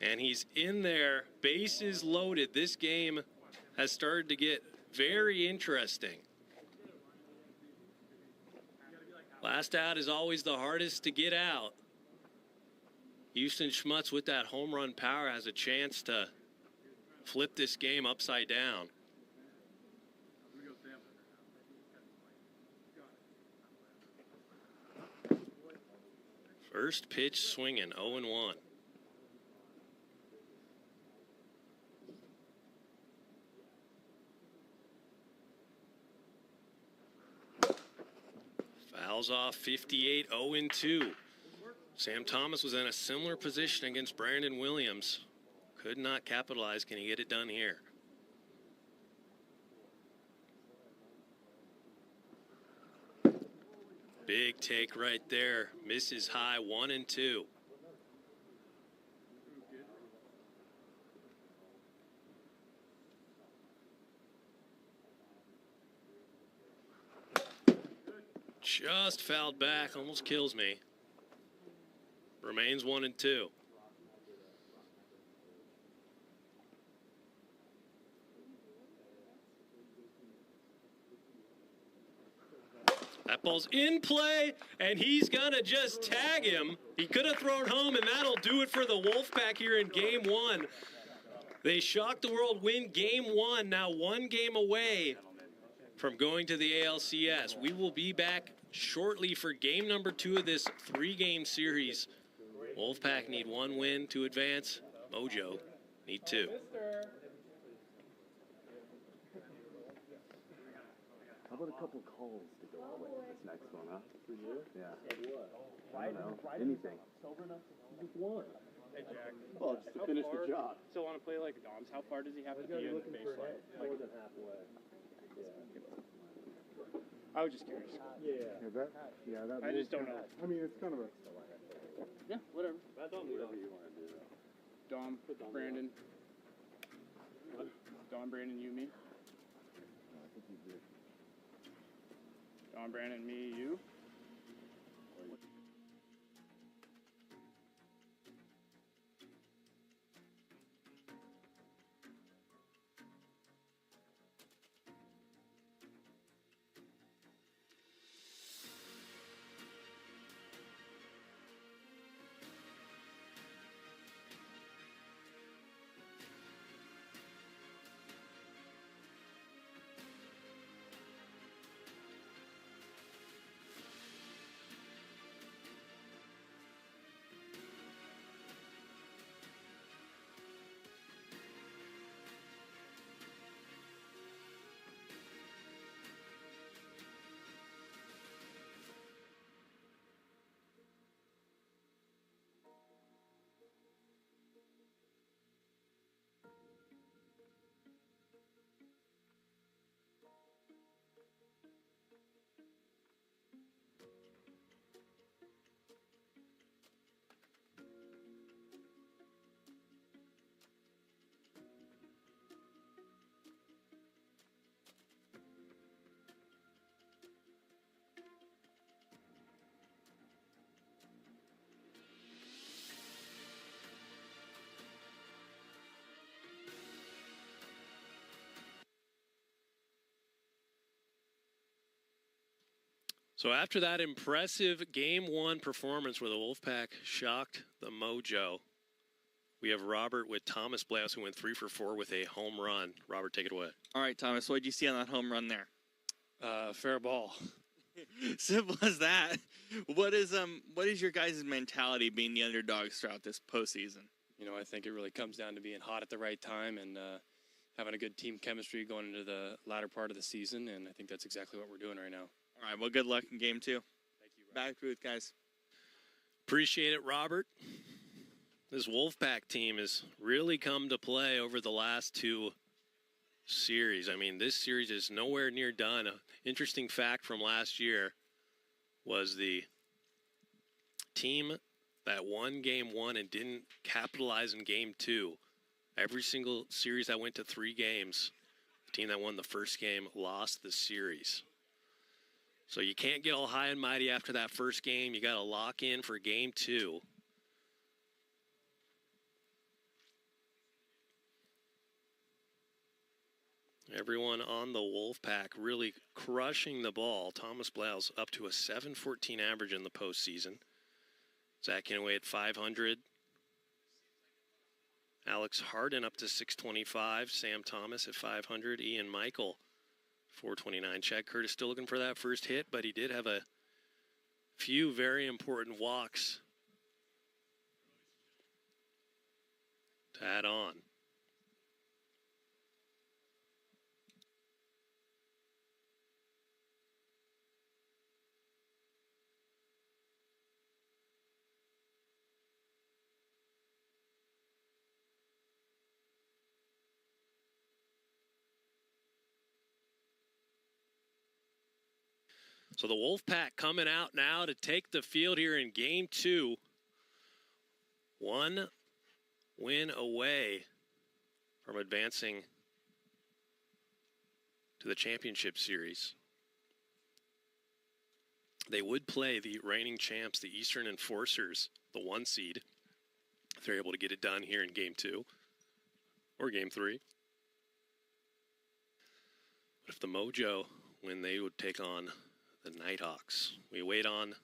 And he's in there, bases loaded. This game has started to get very interesting. Last out is always the hardest to get out. Houston Schmutz with that home run power has a chance to flip this game upside down. First pitch swinging, 0-1. Fouls off 58, 0-2. Sam Thomas was in a similar position against Brandon Williams. Could not capitalize. Can he get it done here? Big take right there. Misses high, 1-2. Just fouled back, almost kills me. Remains 1-2. That ball's in play, and he's gonna just tag him. He could have thrown home, and that'll do it for the Wolfpack here in game 1. They shocked the world, win game 1, now 1 game away from going to the ALCS. We will be back shortly for game number 2 of this 3-game series. Wolfpack need 1 win to advance. Mojo need 2.
How about a couple calls to go with this next one, huh? For you? Yeah. I don't know. Anything.
Sober enough to just one. Hey, Jack.
Well, just to finish the job.
Still want to play like Dom's? How far does he have to be in the baseline?
More than halfway.
I was just curious.
I
just don't know.
I mean, it's kind of a...
Yeah, whatever.
Whatever you want to do.
Dom, Brandon. Dom, Brandon, you, me. Dom, Brandon, me, you.
So after that impressive Game 1 performance where the Wolfpack shocked the Mojo, we have Robert with Thomas Blaus, who went 3 for 4 with a home run. Robert, take it away.
All right, Thomas, what did you see on that home run there?
Fair ball.
Simple as that. What is your guys' mentality being the underdogs throughout this postseason?
You know, I think it really comes down to being hot at the right time and having a good team chemistry going into the latter part of the season, and I think that's exactly what we're doing right now.
All right, well, good luck in Game 2. Thank you, Robert. Back booth, guys.
Appreciate it, Robert. This Wolfpack team has really come to play over the last 2 series. I mean, this series is nowhere near done. An interesting fact from last year was the team that won Game 1 and didn't capitalize in Game 2. Every single series that went to 3 games, the team that won the first game lost the series. So you can't get all high and mighty after that first game. You got to lock in for Game 2. Everyone on the Wolfpack really crushing the ball. Thomas Blaus up to a .714 average in the postseason. Zach Inouye at 500. Alex Harden up to 625. Sam Thomas at 500. Ian Michael 429. Chad Curtis still looking for that first hit, but he did have a few very important walks to add on. So the Wolfpack coming out now to take the field here in Game 2. 1 win away from advancing to the championship series. They would play the reigning champs, the Eastern Enforcers, the 1 seed, if they're able to get it done here in Game 2 or Game 3. But if the Mojo win, they would take on the Nighthawks. We wait on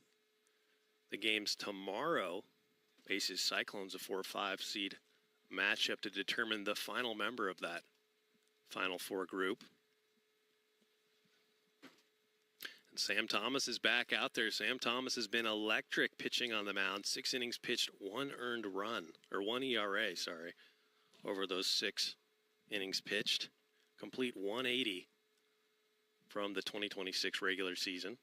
the games tomorrow. Aces Cyclones, a 4-5 seed matchup to determine the final member of that Final Four group. And Sam Thomas is back out there. Sam Thomas has been electric pitching on the mound. 6 innings pitched, 1 earned run, or 1 ERA, sorry, over those 6 innings pitched. Complete 180 from the 2026 regular season.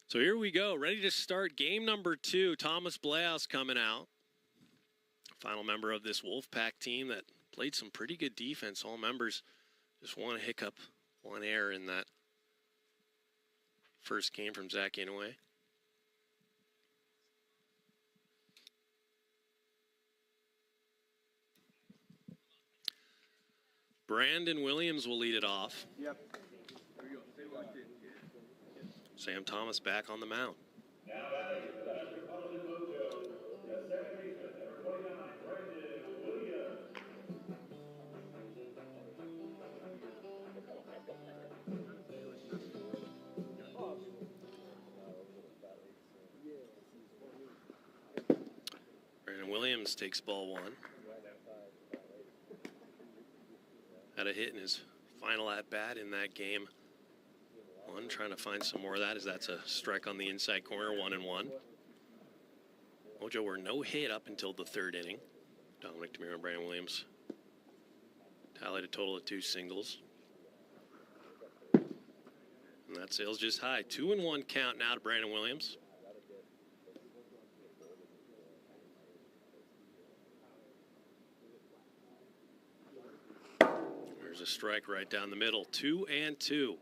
So here we go, ready to start game number 2. Thomas Blaus coming out. Final member of this Wolfpack team that played some pretty good defense. All members just 1 hiccup, 1 error in that first game from Zach Inouye. Brandon Williams will lead it off.
Yep.
Sam Thomas back on the mound. Brandon Williams takes ball 1. Had a hit in his final at-bat in that game 1, trying to find some more of that as that's a strike on the inside corner, 1-1. Mojo were no hit up until the 3rd inning. Dominic DeMiro and Brandon Williams tallied a total of 2 singles. And that sale's just high. 2-1 count now to Brandon Williams. There's a strike right down the middle. 2-2.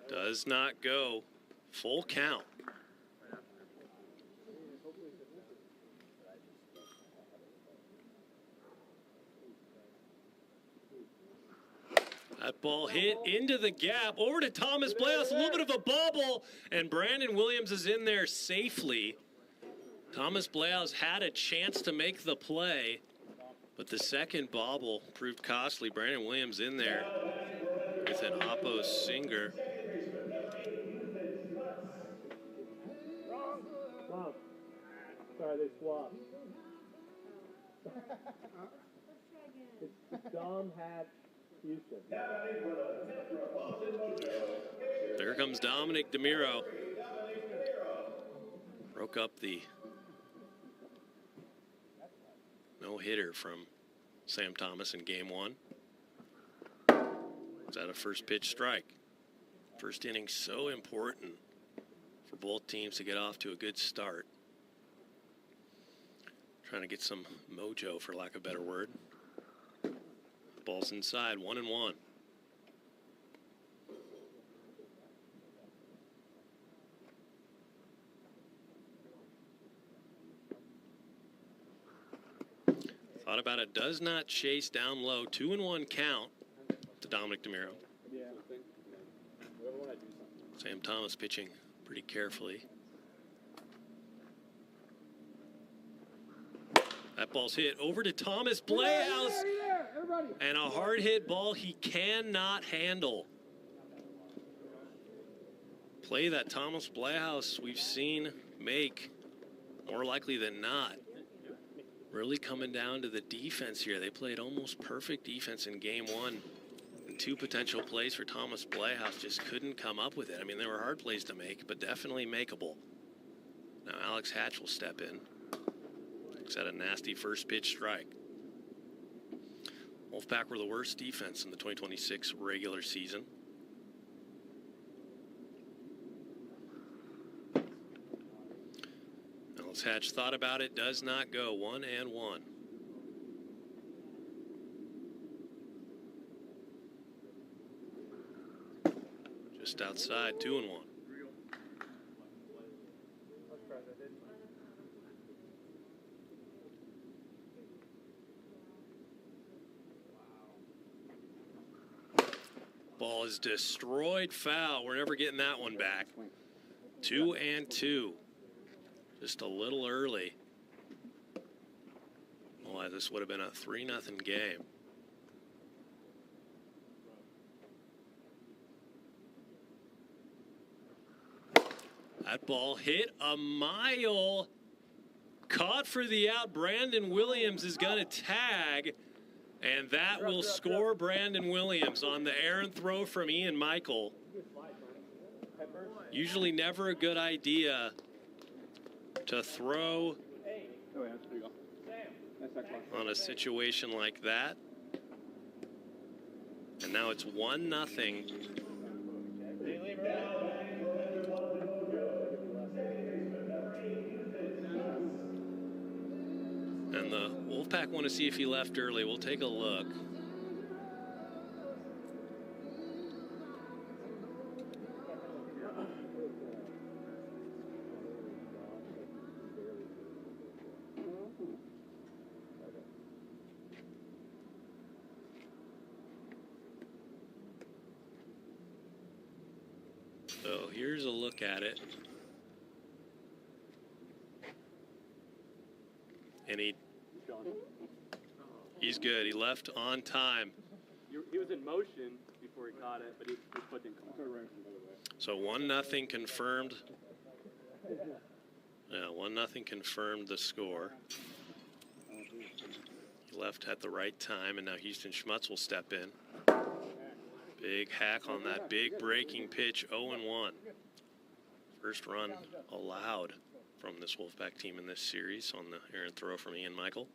Does not go. Full count. That ball hit into the gap, over to Thomas Bleas, a little bit of a bobble, and Brandon Williams is in there safely. Thomas Bleas had a chance to make the play, but the second bobble proved costly. Brandon Williams in there with an Oppo Singer.
Mom. Sorry, they swapped. It's Dom Hatch Houston.
There comes Dominic DeMiro. Broke up the no-hitter from Sam Thomas in game one. Is that a first pitch strike? First inning so important for both teams to get off to a good start. Trying to get some mojo, for lack of a better word. Ball's inside, 1-1. Thought about it, does not chase down low. 2-1 count to Dominic DeMiro. Sam Thomas pitching pretty carefully. That ball's hit over to Thomas Bleas. And a hard hit ball he cannot handle. Play that Thomas Bleas we've seen make more likely than not. Really coming down to the defense here. They played almost perfect defense in game one. And two potential plays for Thomas Bleas, just couldn't come up with it. I mean, they were hard plays to make, but definitely makeable. Now Alex Hatch will step in. Looks at a nasty first pitch strike. Wolfpack were the worst defense in the 2026 regular season. Alex Hatch thought about it, does not go. 1-1. Just outside, 2-1. Ball is destroyed, foul. We're never getting that one back. 2-2. Just a little early. Boy, this would have been a 3-0 game. That ball hit a mile. Caught for the out. Brandon Williams is going to tag. And that will score Brandon Williams on the errant throw from Ian Michael. Usually never a good idea to throw on a situation like that. And now it's 1-0. And the Wolfpack want to see if he left early. We'll take a look. So here's a look at it. And he's good. He left on time.
He was in motion before he caught it, but his foot didn't come out.
So 1-0 confirmed. Yeah, 1-0 confirmed the score. He left at the right time, and now Houston Schmutz will step in. Big hack on that big breaking pitch, 0-1. First run allowed from this Wolfpack team in this series on the errant throw from Ian Michael.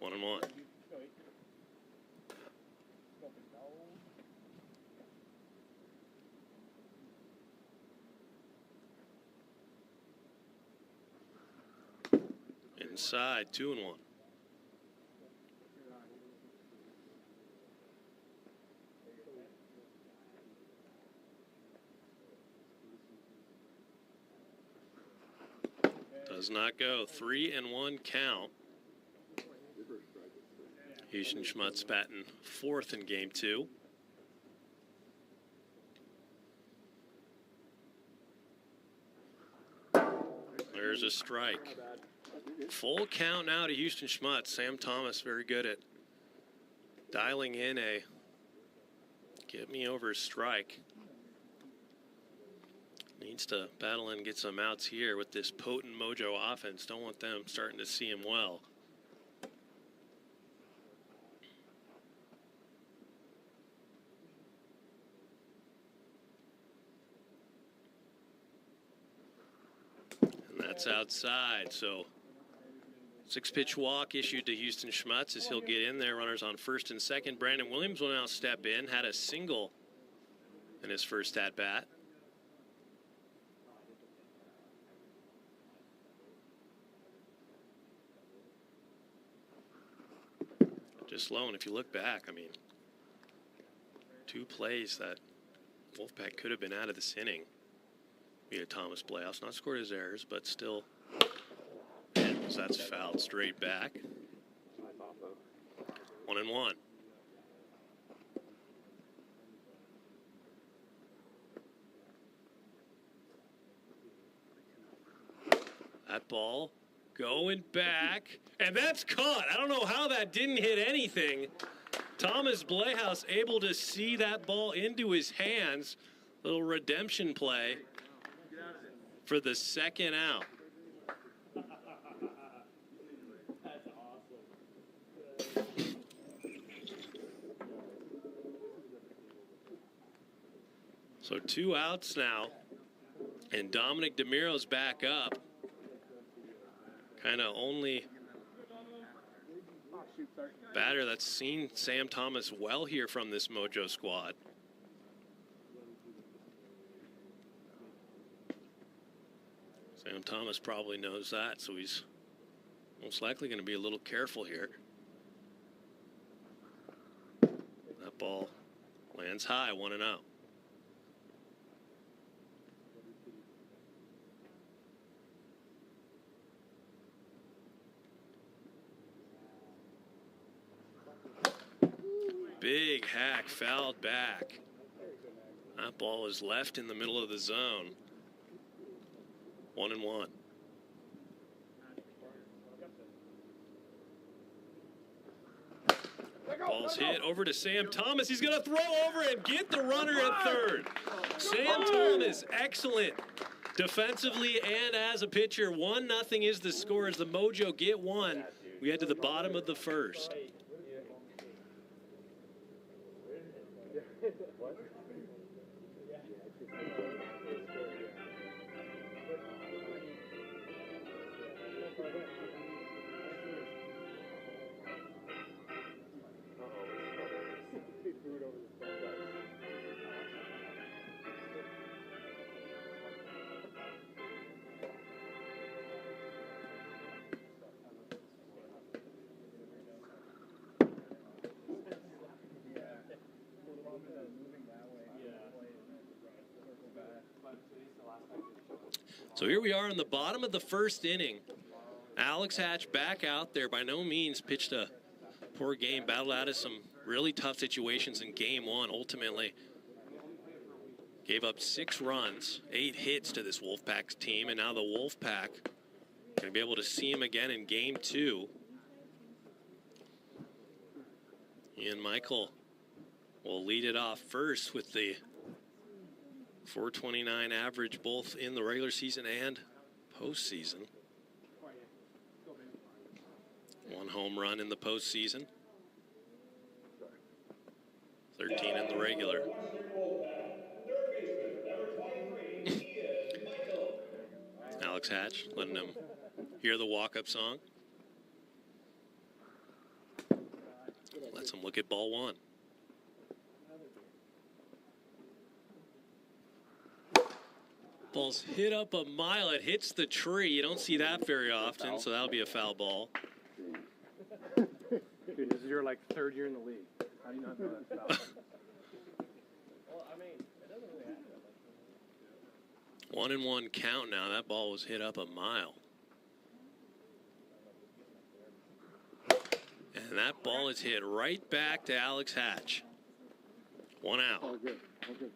1-1. Inside, 2-1. Does not go. 3-1 count. Houston Schmutz batting 4th in game 2. There's a strike. Full count now to Houston Schmutz. Sam Thomas very good at dialing in a get me over strike. Needs to battle and get some outs here with this potent Mojo offense. Don't want them starting to see him well. And that's outside, so 6-pitch walk issued to Houston Schmutz as he'll get in there. Runners on 1st and 2nd. Brandon Williams will now step in. Had a single in his first at-bat. Just slow, and if you look back, I mean, 2 plays that Wolfpack could have been out of this inning via Thomas Blahouse. Not scored his errors, but still. So that's fouled straight back. 1-1. That ball going back, and that's caught. I don't know how that didn't hit anything. Thomas Blahouse able to see that ball into his hands. Little redemption play for the 2nd out. So 2 outs now, and Dominic DeMiro's back up. Kind of only batter that's seen Sam Thomas well here from this Mojo squad. Sam Thomas probably knows that, so he's most likely going to be a little careful here. That ball lands high, 1-0. Big hack fouled back. That ball is left in the middle of the zone. 1-1. Ball's hit over to Sam Thomas. He's going to throw over and get the runner at 3rd. Sam Thomas, excellent defensively and as a pitcher. 1-0 is the score as the Mojo get 1. We head to the bottom of the 1st. So here we are in the bottom of the 1st inning. Alex Hatch back out there. By no means pitched a poor game. Battled out of some really tough situations in game 1. Ultimately gave up 6 runs, 8 hits to this Wolfpack team. And now the Wolfpack going to be able to see him again in game 2. Ian Michael will lead it off first with the .429 average both in the regular season and postseason. 1 home run in the postseason. 13 in the regular. Alex Hatch letting him hear the walk-up song. Lets him look at ball 1. Ball's hit up a mile. It hits the tree. You don't see that very often, so that'll be a foul ball.
Dude, this is your, 3rd year in the league. How do you not know that's foul? Well, I mean, it doesn't really happen.
1-1 count now. That ball was hit up a mile. And that ball is hit right back to Alex Hatch. 1 out.
All good. All good.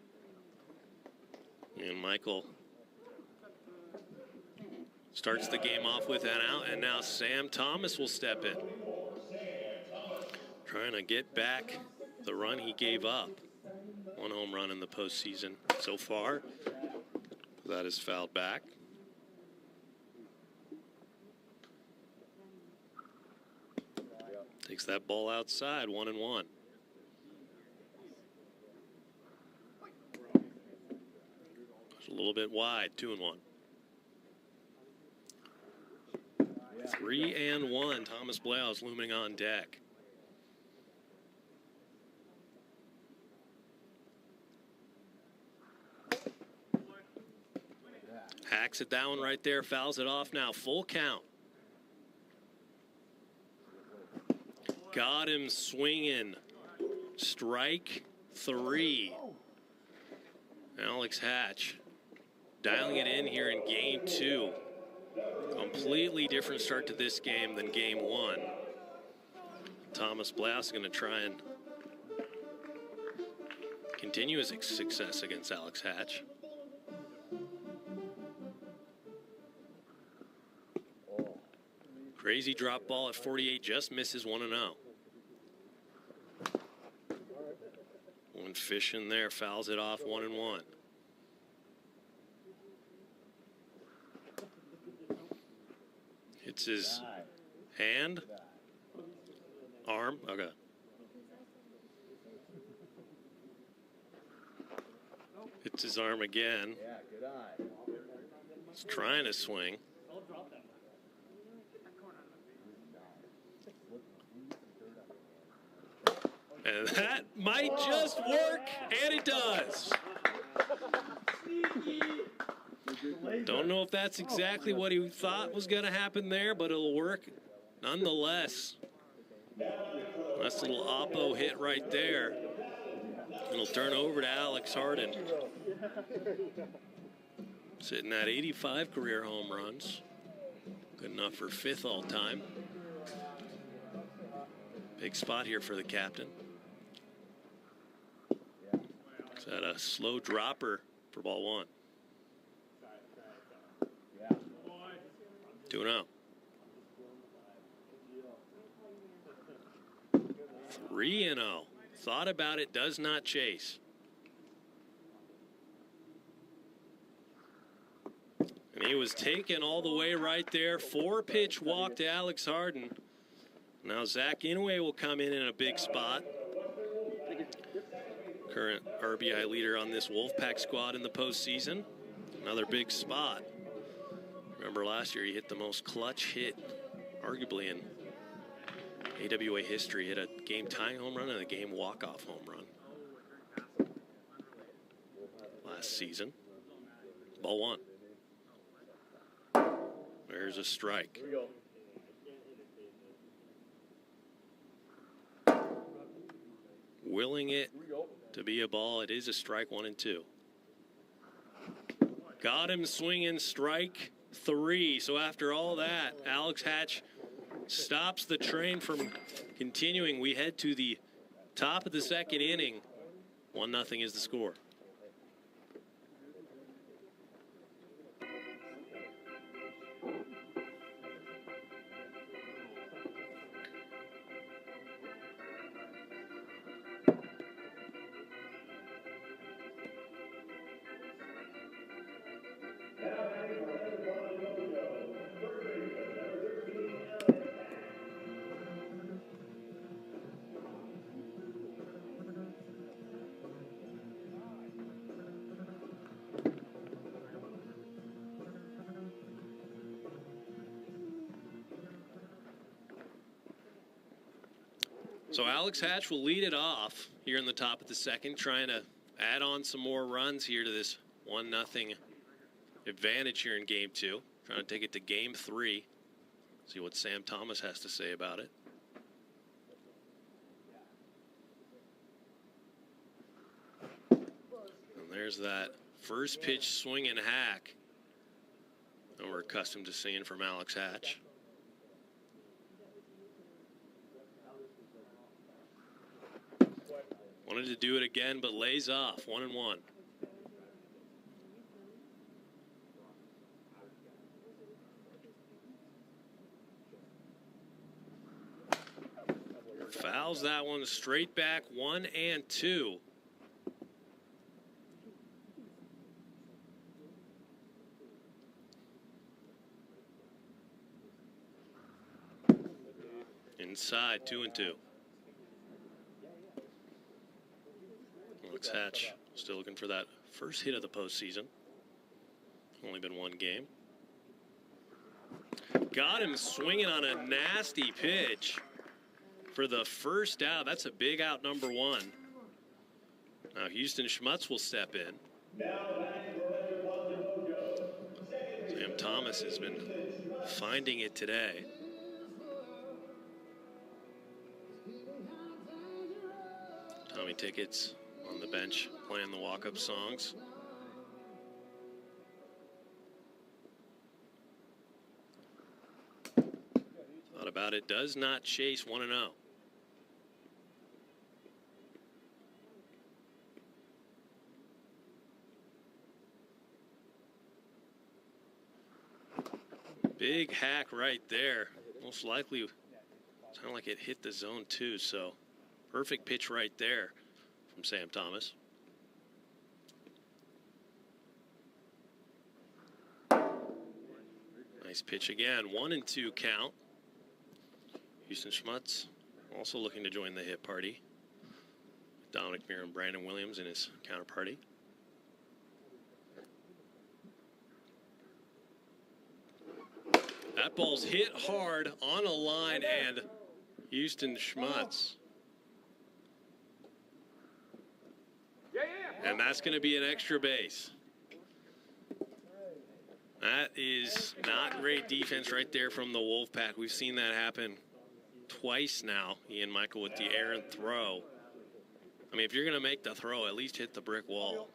And Michael starts the game off with an out, and now Sam Thomas will step in. Trying to get back the run he gave up. 1 home run in the postseason so far. That is fouled back. Takes that ball outside, 1-1. It's a little bit wide, 2-1. 3-1. Thomas Bleaus looming on deck. Hacks it down right there, fouls it off now. Full count. Got him swinging. Strike 3. Alex Hatch dialing it in here in game 2. Completely different start to this game than game 1. Thomas Bleaus is going to try and continue his success against Alex Hatch. Crazy drop ball at 48, just misses 1-0. One fish in there, fouls it off, 1-1. Hits his hand, arm, okay. Hits his arm again. He's trying to swing. And that might just work, and it does. Don't know if that's exactly what he thought was going to happen there, but it'll work nonetheless. Nice little oppo hit right there. It'll turn over to Alex Harden. Sitting at 85 career home runs. Good enough for 5th all time. Big spot here for the captain. Is that a slow dropper for ball 1? 2-0. 3-0. Thought about it, does not chase. And he was taken all the way right there. 4-pitch walk to Alex Harden. Now Zach Inouye will come in a big spot. Current RBI leader on this Wolfpack squad in the postseason. Another big spot. Remember last year he hit the most clutch hit, arguably in AWA history. Hit a game-tying home run and a game walk-off home run last season. Ball 1. There's a strike. Willing it to be a ball. It is a strike, 1-2. Got him swinging, strike 3. So after all that, Alex Hatch stops the train from continuing. We head to the top of the 2nd inning. 1-0 is the score. So Alex Hatch will lead it off here in the top of the 2nd, trying to add on some more runs here to this 1-0 advantage here in game 2. Trying to take it to game 3. See what Sam Thomas has to say about it. And there's that first pitch swing and hack that we're accustomed to seeing from Alex Hatch. Wanted to do it again, but lays off. 1-1. Fouls that one straight back. 1-2. Inside, 2-2. Alex Hatch still looking for that first hit of the postseason. Only been one game. Got him swinging on a nasty pitch for the first out. That's a big out, number 1. Now Houston Schmutz will step in. Sam Thomas has been finding it today. Tommy Tickets on the bench playing the walk-up songs. Thought about it, does not chase. 1-0. Big hack right there. Most likely sounded like it hit the zone too, so perfect pitch right there from Sam Thomas. Nice pitch again. 1-2 count. Houston Schmutz also looking to join the hit party. Dominic Muir and Brandon Williams in his counterparty. That ball's hit hard on a line, and Houston Schmutz. And that's going to be an extra base. That is not great defense right there from the Wolfpack. We've seen that happen twice now. Ian Michael with the errant throw. I mean, if you're going to make the throw, at least hit the brick wall.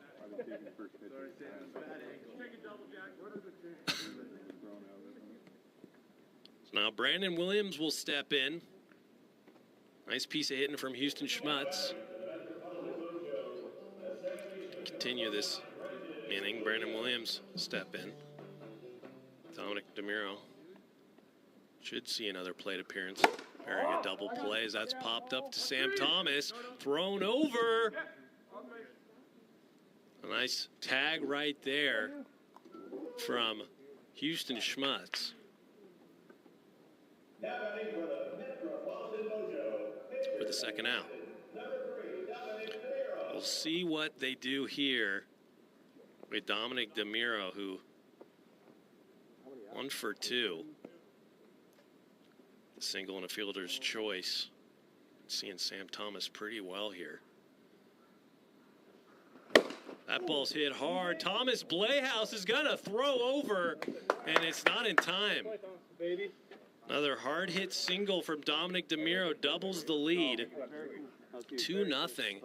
So now Brandon Williams will step in. Nice piece of hitting from Houston Schmutz. Continue this inning. Brandon Williams step in. Dominic DeMuro should see another plate appearance. Bearing a double play as that's popped up to Sam Thomas. Thrown over. A nice tag right there from Houston Schmutz. For the second out. We'll see what they do here with Dominic DeMuro, who 1 for 2. The single and a fielder's choice. Seeing Sam Thomas pretty well here. That ball's hit hard. Thomas Blayhouse is gonna throw over, and it's not in time. Another hard hit single from Dominic DeMuro doubles the lead. 2-0.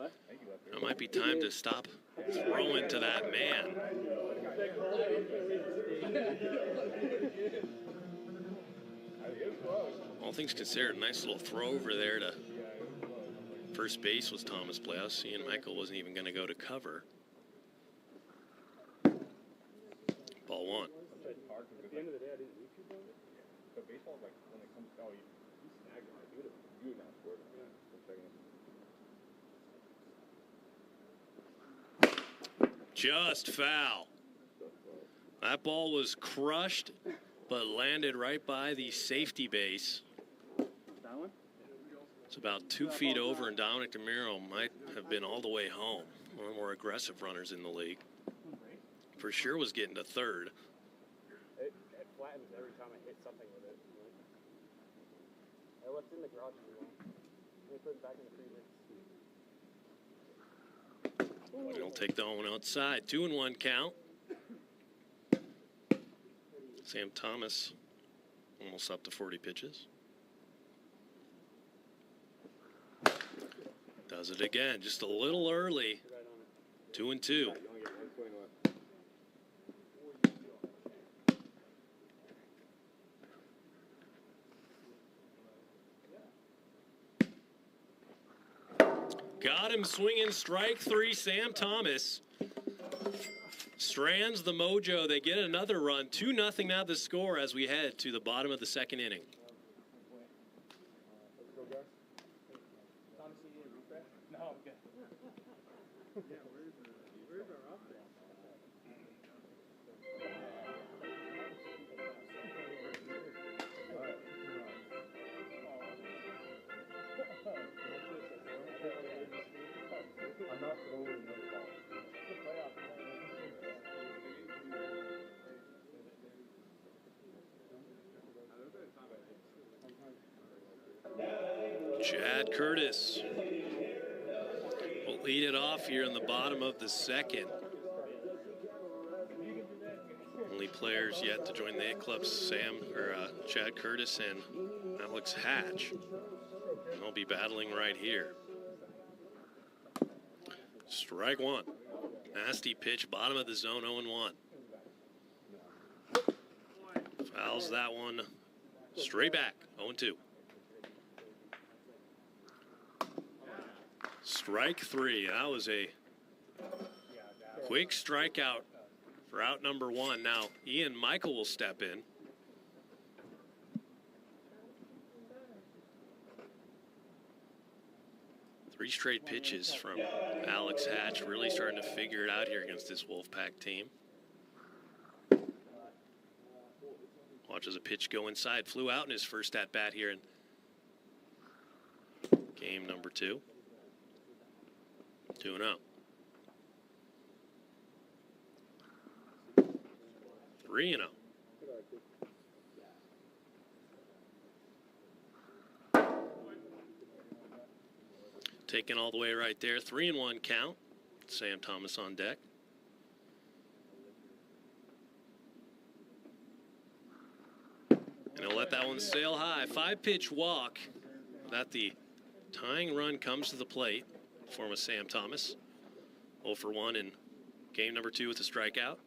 It might be time to stop throwing to that man. All things considered, nice little throw over there to first base was Thomas Blayhouse. Ian Michael wasn't even going to go to cover. Ball 1.
At the end of the day, I didn't YouTube on it. But baseball, like, when it comes to, you snag them. I do it now for it.
Just foul. That ball was crushed, but landed right by the safety base. It's about 2 feet over, and Dominic DeMuro might have been all the way home. One of the more aggressive runners in the league. For sure was getting to third.
It flattens every time I hit something with it. I left it in the garage for long. Let me put it back in the freezer.
He'll take that one outside. 2-1 count. Sam Thomas almost up to 40 pitches. Does it again, just a little early. 2-2. Got him swinging strike 3, Sam Thomas. Strands the mojo. They get another run. 2-0 now the score as we head to the bottom of the second inning. Chad Curtis will lead it off here in the bottom of the second. Only players yet to join the hit club, Chad Curtis and Alex Hatch. They'll be battling right here. Strike 1. Nasty pitch, bottom of the zone, 0-1. Fouls that one straight back, 0-2. Strike 3. That was a quick strikeout for out number 1. Now, Ian Michael will step in. Three straight pitches from Alex Hatch, really starting to figure it out here against this Wolfpack team. Watches a pitch go inside. Flew out in his first at-bat here in game number 2. 2-0. 3-0. Taken all the way right there. 3-1 count. Sam Thomas on deck. And he'll let that one sail high. 5-pitch walk. That the tying run comes to the plate. Form of Sam Thomas. 0 for 1 in game number 2 with a strikeout.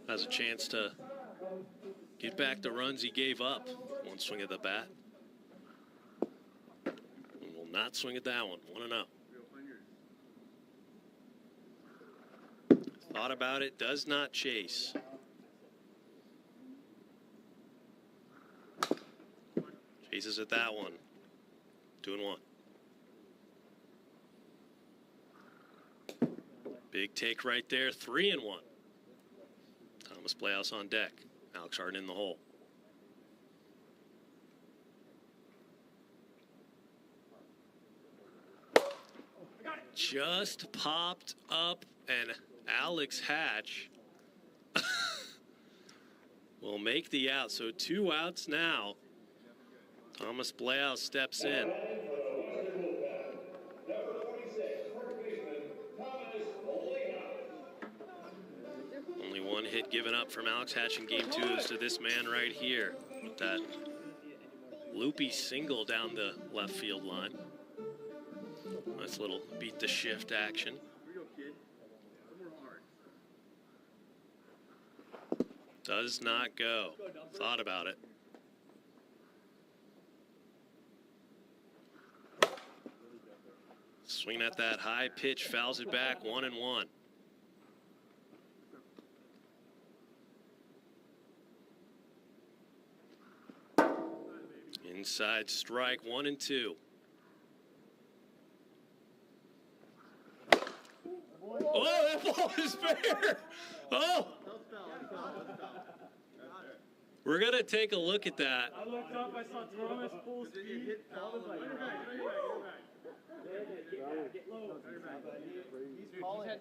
Has a chance to get back the runs he gave up. One swing at the bat. And will not swing at that one. 1-0. Thought about it, does not chase. Chases at that one. 2-1. Big take right there. 3-1. Thomas Playhouse on deck. Alex Harden in the hole. Just popped up, and Alex Hatch will make the out. So 2 outs now. Thomas Playhouse steps in. Only one hit given up from Alex Hatch in game 2 is to this man right here with that loopy single down the left field line. Nice little beat the shift action. Does not go. Thought about it. Swing at that high pitch, fouls it back, 1-1. Inside strike, 1-2. Oh, that ball is fair. Oh. We're going to take a look at that.
I looked up, I saw Thomas full speed. Get low. He's calling it.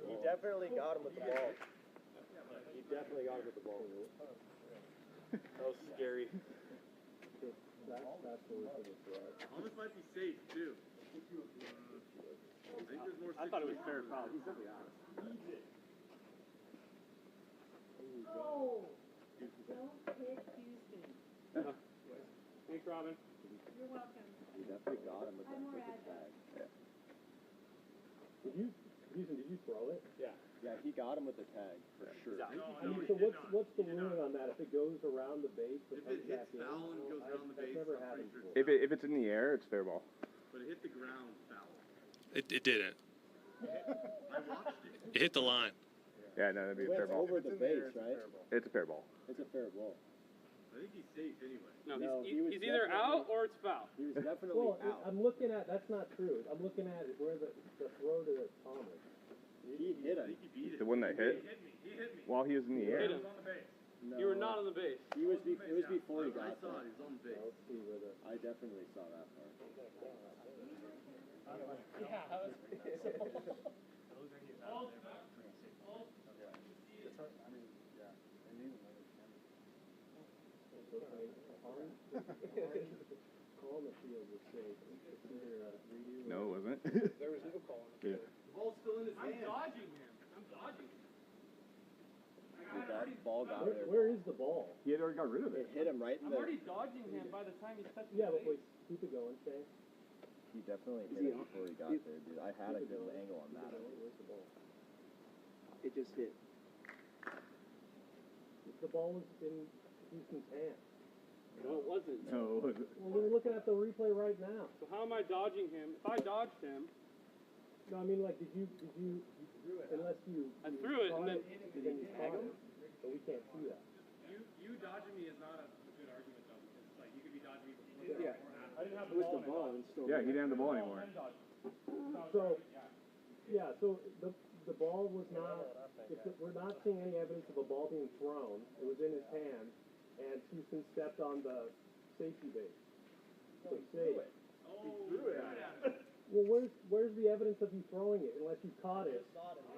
He definitely got him with the ball. He definitely got him with the ball. That was scary.
Thomas might be safe too.
I thought it was fair foul. He's definitely honest.
Oh, don't hit Houston.
Thanks, Robin.
You're welcome.
You definitely got him with the tag. Yeah.
Did you throw it? Yeah. Yeah, he got him with the tag for sure.
I mean, so what's the ruling on that? If it goes around the base, but
If it hits
back in?
foul and goes around the base,
That's never
I'm
happened
pretty
before.
sure
If it's in the air, it's fair ball.
But it hit the ground foul.
It didn't.
I watched it.
It hit the line.
Yeah, no, that'd be a
It
fair
went
ball.
over the base, right?
It's a fair ball.
It's a fair ball.
I think he's safe anyway.
No,
he's either out or it's foul.
He was definitely
Well,
out.
I'm looking at, that's not true. I'm looking at where the throw to the Thomas.
He hit him.
The one that hit?
He hit me.
While he was in the
Hit
air.
him.
on the base.
No,
You were not on the base.
It was before he got
I saw
there.
it. He was on the base.
Let's see where the...
I definitely saw that part.
Call on the field was safe. It's either redo
No, it wasn't.
There was no call on the
Yeah.
field.
The ball's still in his hand.
I'm dodging him.
Dude, that ball got there.
Where is the ball?
He had already got rid of
It
it.
hit him right in
I'm
the...
already dodging him by the time he's touching
Yeah,
the
but
base.
wait, keep it going, Shane.
He definitely hit him before he got there, dude. I had a good angle on that.
Where's the ball?
It just hit.
The ball was in Houston's hand.
No, it wasn't.
No, it wasn't.
Well, we're looking at the replay right now.
So how am I dodging him? If I dodged him,
No, I mean, like, did you unless you...
I threw it and then...
Then you caught him, but we can't see that.
You dodging me is not a good argument though, because like you could be dodging me before
Yeah.
I didn't have
It was the ball and still...
Yeah, he didn't have the ball anymore.
So, yeah, so the ball was not... We're not seeing any evidence of a ball being thrown. It was in his hand, and Houston stepped on the safety base. So safe.
He threw it at him.
Well, where's the evidence of you throwing it, unless you caught it?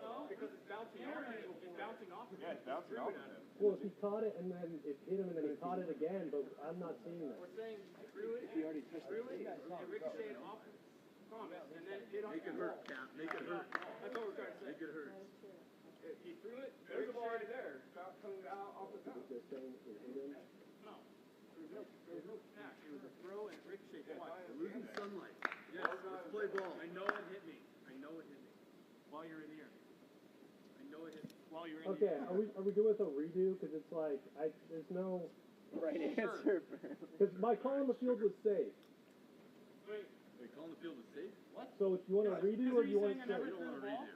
No, because it's bouncing off. It's bouncing off.
Yeah, it's bouncing off.
Well, if he caught it and then it hit him and then he caught it again, but I'm not seeing that.
We're saying threw it.
He already touched
threw
it.
it. It ricocheted off Thomas and then hit on.
Make it hurt, Cap. Make it hurt.
That's what we're trying to say.
Make it hurt.
He threw it. There's the ball right there. Coming out off the top.
They're saying it hit him.
No. There was no snap. It was a throw and it ricocheted twice.
We're losing sunlight. Yes, let's play ball.
I know it hit me. I know it hit me. While you're in here. I know it hit me. While you're in
Okay,
here.
are we good with a redo? Because it's like, there's no...
Right answer.
Because my call on the field was safe.
Wait.
Wait, calling the field is safe?
What?
So do you want to redo or do you want to
saying I never
say?
threw the ball?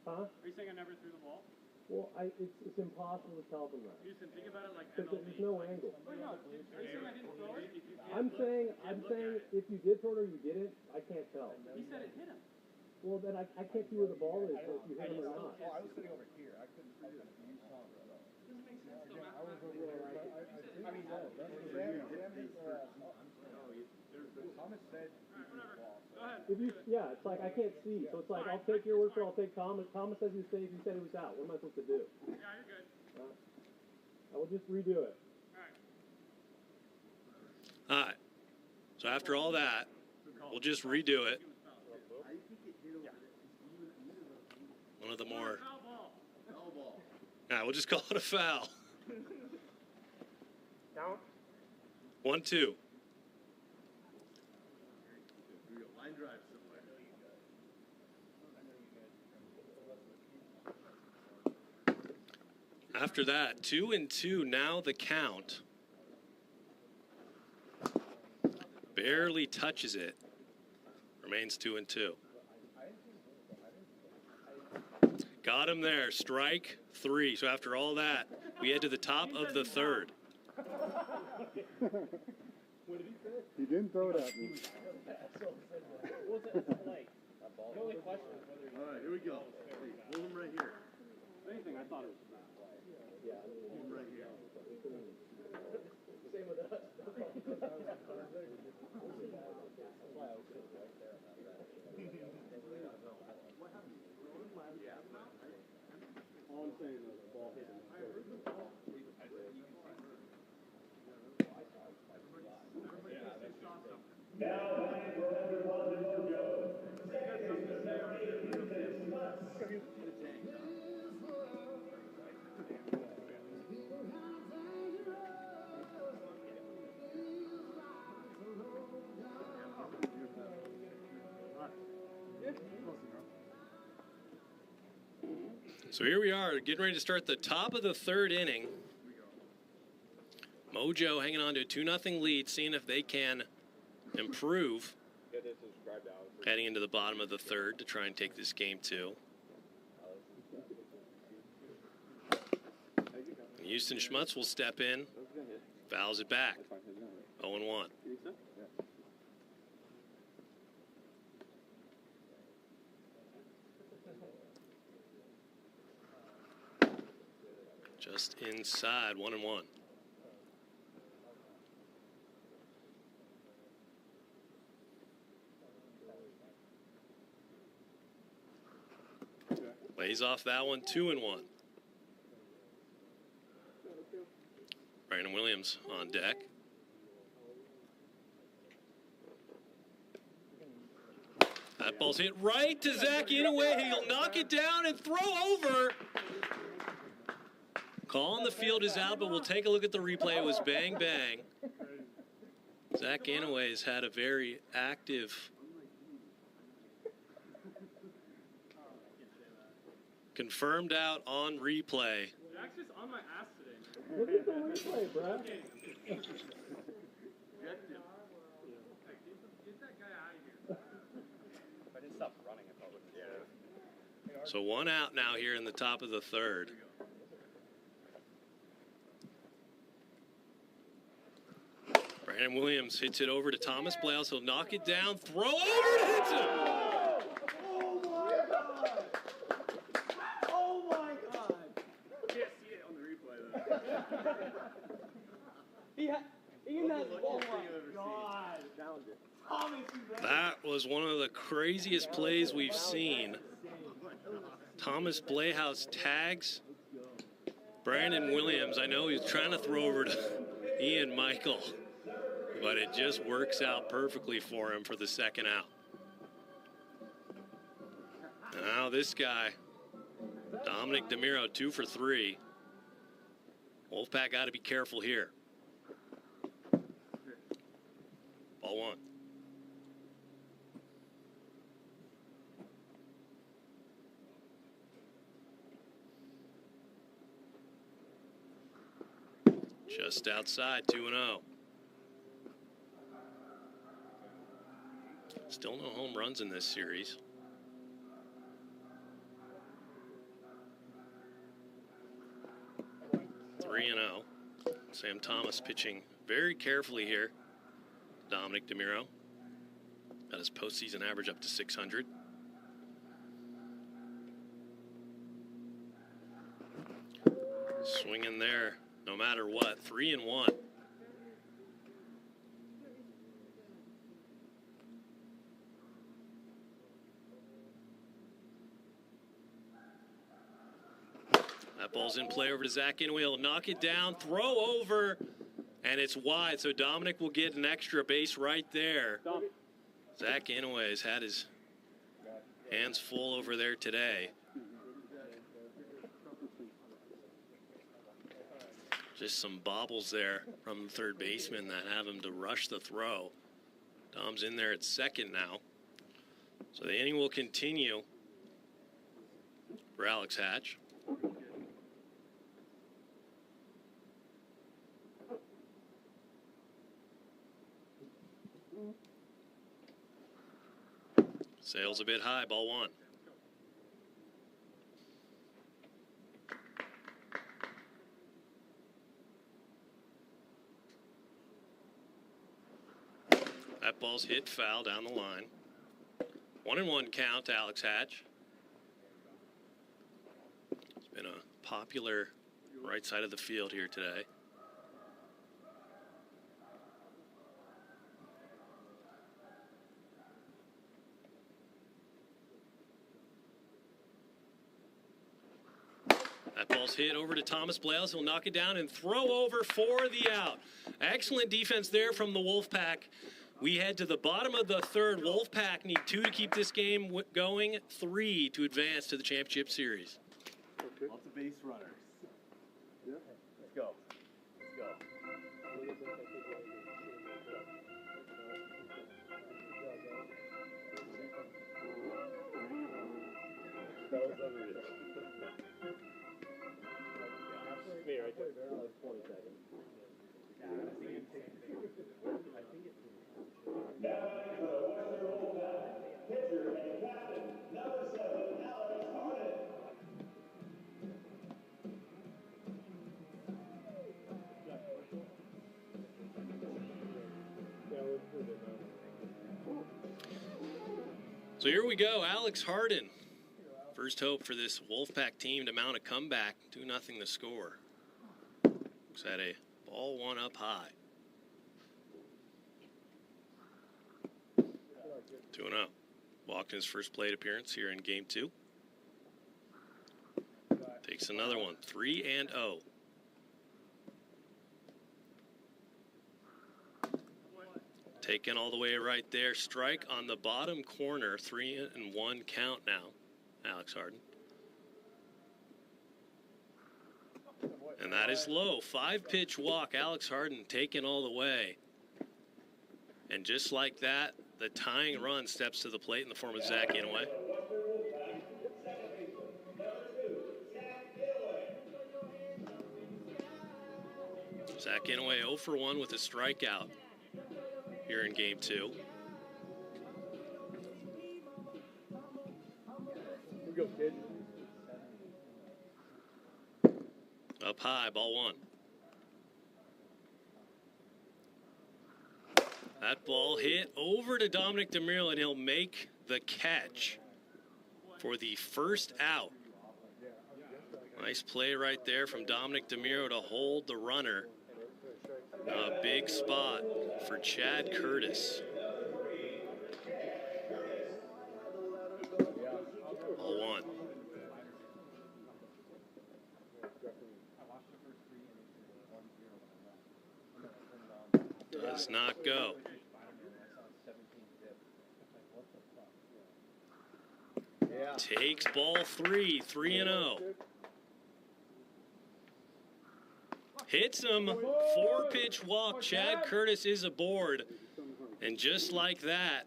Huh?
Are you saying I never threw the ball?
Well, it's impossible to tell them that.
Houston, think about it like
Because
MLB.
there's no angle.
Wait, no. Are you saying I didn't throw it?
I'm saying if you did throw it or you didn't, I can't tell.
He said it hit him.
Well, then I can't see where the ball is, so if you hit him or not.
I was sitting over here. I couldn't see it. You saw it.
Doesn't make sense though,
I was over there. I mean, Thomas said.
Go ahead.
If you, yeah, it's like I can't see, so it's like I'll take your word for it, I'll take Thomas. Thomas says he's safe. He said he was out. What am I supposed to do?
Yeah, you're good.
I will just redo it.
All right. So after all that, we'll just redo it. One of the more. All right, we'll just call it a foul.
Count.
1-2.
Line drive somewhere.
After that, 2-2. Now the count. Barely touches it. Remains 2-2. Got him there. Strike 3. So after all that, we head to the top of the third.
He didn't throw it at me.
What's it like? The only question is whether you...
All right, here we go. Hold him right here.
If anything, I thought it was
Yeah.
Hold him right here.
Same with us.
All I'm saying is the ball hit him.
So here we are, getting ready to start the top of the third inning. Mojo hanging on to a 2-0 lead, seeing if they can improve heading into the bottom of the third to try and take this game too. Houston Schmutz will step in, fouls it back. 0-1. Just inside, 1-1. Lays off that one, 2-1. Brandon Williams on deck. That ball's hit right to Zach Inouye. He'll knock it down and throw over. Call on the field is out, but we'll take a look at the replay. It was bang, bang. Zach Inouye has had a very active confirmed out on replay.
Jack's just on my ass today.
Look at the replay, bro.
Get that guy out of here.
If I didn't stop running, I probably wouldn't. Yeah.
So one out now here in the top of the third. Brandon Williams hits it over to Thomas Blouse. He'll knock it down, throw over, and hits him.
Oh my God! Oh my God!
Can't see it on the replay though.
He has. Oh my God! Challenge it.
That was one of the craziest plays we've seen. Thomas Blehouse tags Brandon Williams. I know he was trying to throw over to Ian Michael, but it just works out perfectly for him for the second out. Now this guy, Dominic DeMiro, 2 for 3. Wolfpack got to be careful here. Ball 1. Just outside, 2-0. Still no home runs in this series. Three and 0. Sam Thomas pitching very carefully here. Dominic DeMiro got his postseason average up to 600. Swinging there, no matter what. 3-1. That ball's in play over to Zach Inouye. He'll knock it down, throw over, and it's wide. So Dominic will get an extra base right there. Zach Inouye has had his hands full over there today. Just some bobbles there from the third baseman that have him to rush the throw. Dom's in there at second now. So the inning will continue for Alex Hatch. Sails a bit high, ball 1. That ball's hit foul down the line. 1-1 count to Alex Hatch. It's been a popular right side of the field here today. That ball's hit over to Thomas Blales. He'll knock it down and throw over for the out. Excellent defense there from the Wolfpack. We head to the bottom of the third. Wolfpack need 2 to keep this game going, 3 to advance to the championship series.
Okay. Lots of base runners. Yeah.
Let's go. Let's go. That was unreal.
20 seconds.
So here we go, Alex Harden. First hope for this Wolfpack team to mount a comeback. 2-0 the score. Looks at a ball one up high. 2-0. Walked in his first plate appearance here in game 2. Takes another one, 3-0. Taken all the way right there. Strike on the bottom corner. 3-1 count now. Alex Harden. And that is low. 5-pitch walk. Alex Harden taken all the way. And just like that, the tying run steps to the plate in the form of Zach Inouye. Zach Inouye 0 for 1 with a strikeout here in game 2.
Here we go, kid.
Up high, ball 1. That ball hit over to Dominic DeMuro, and he'll make the catch for the first out. Nice play right there from Dominic DeMuro to hold the runner. A big spot for Chad Curtis. Ball 1. Does not go. Takes ball 3, 3-0. Hits him, 4-pitch walk. Chad Curtis is aboard. And just like that,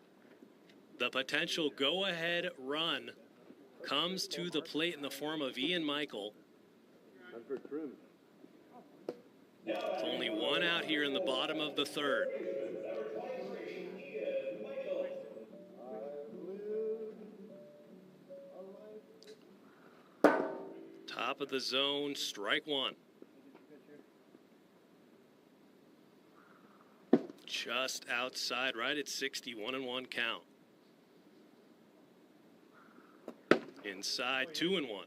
the potential go-ahead run comes to the plate in the form of Ian Michael. It's only one out here in the bottom of the 3rd. Top of the zone, strike 1. Just outside, right at 60, 1-1 count. Inside, 2-1.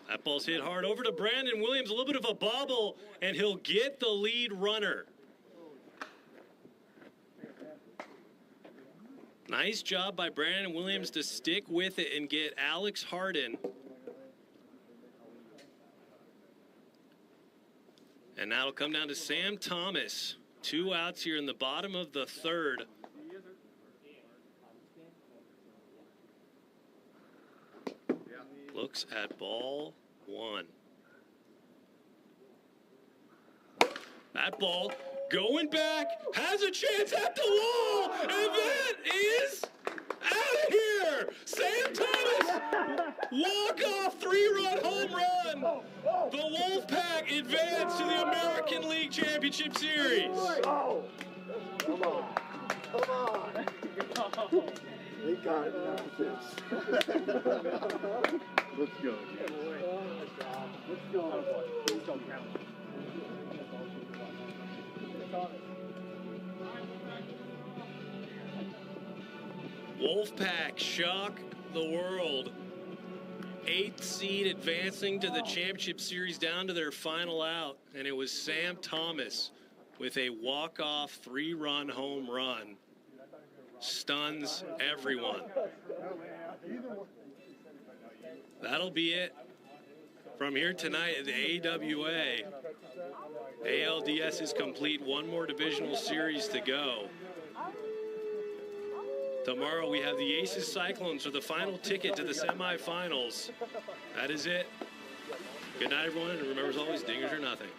That ball's hit hard over to Brandon Williams. A little bit of a bobble, and he'll get the lead runner. Nice job by Brandon Williams to stick with it and get Alex Harden. And now it'll come down to Sam Thomas. 2 outs here in the bottom of the 3rd. Looks at ball 1. That ball going back, has a chance at the wall, and that is out of here. Sam Thomas, walk-off 3-run home run. The Wolfpack advance to the American League Championship Series.
Oh, come on. Come on. They got it now. Let's go. Let's go. Please don't count.
Wolfpack shock the world. 8th seed advancing to the championship series down to their final out. And it was Sam Thomas with a walk-off 3-run home run. Stuns everyone. That'll be it from here tonight at the AWA. ALDS is complete. 1 more divisional series to go. Tomorrow we have the Aces Cyclones for the final ticket to the semifinals. That is it. Good night, everyone, and remember, as always, dingers or nothing.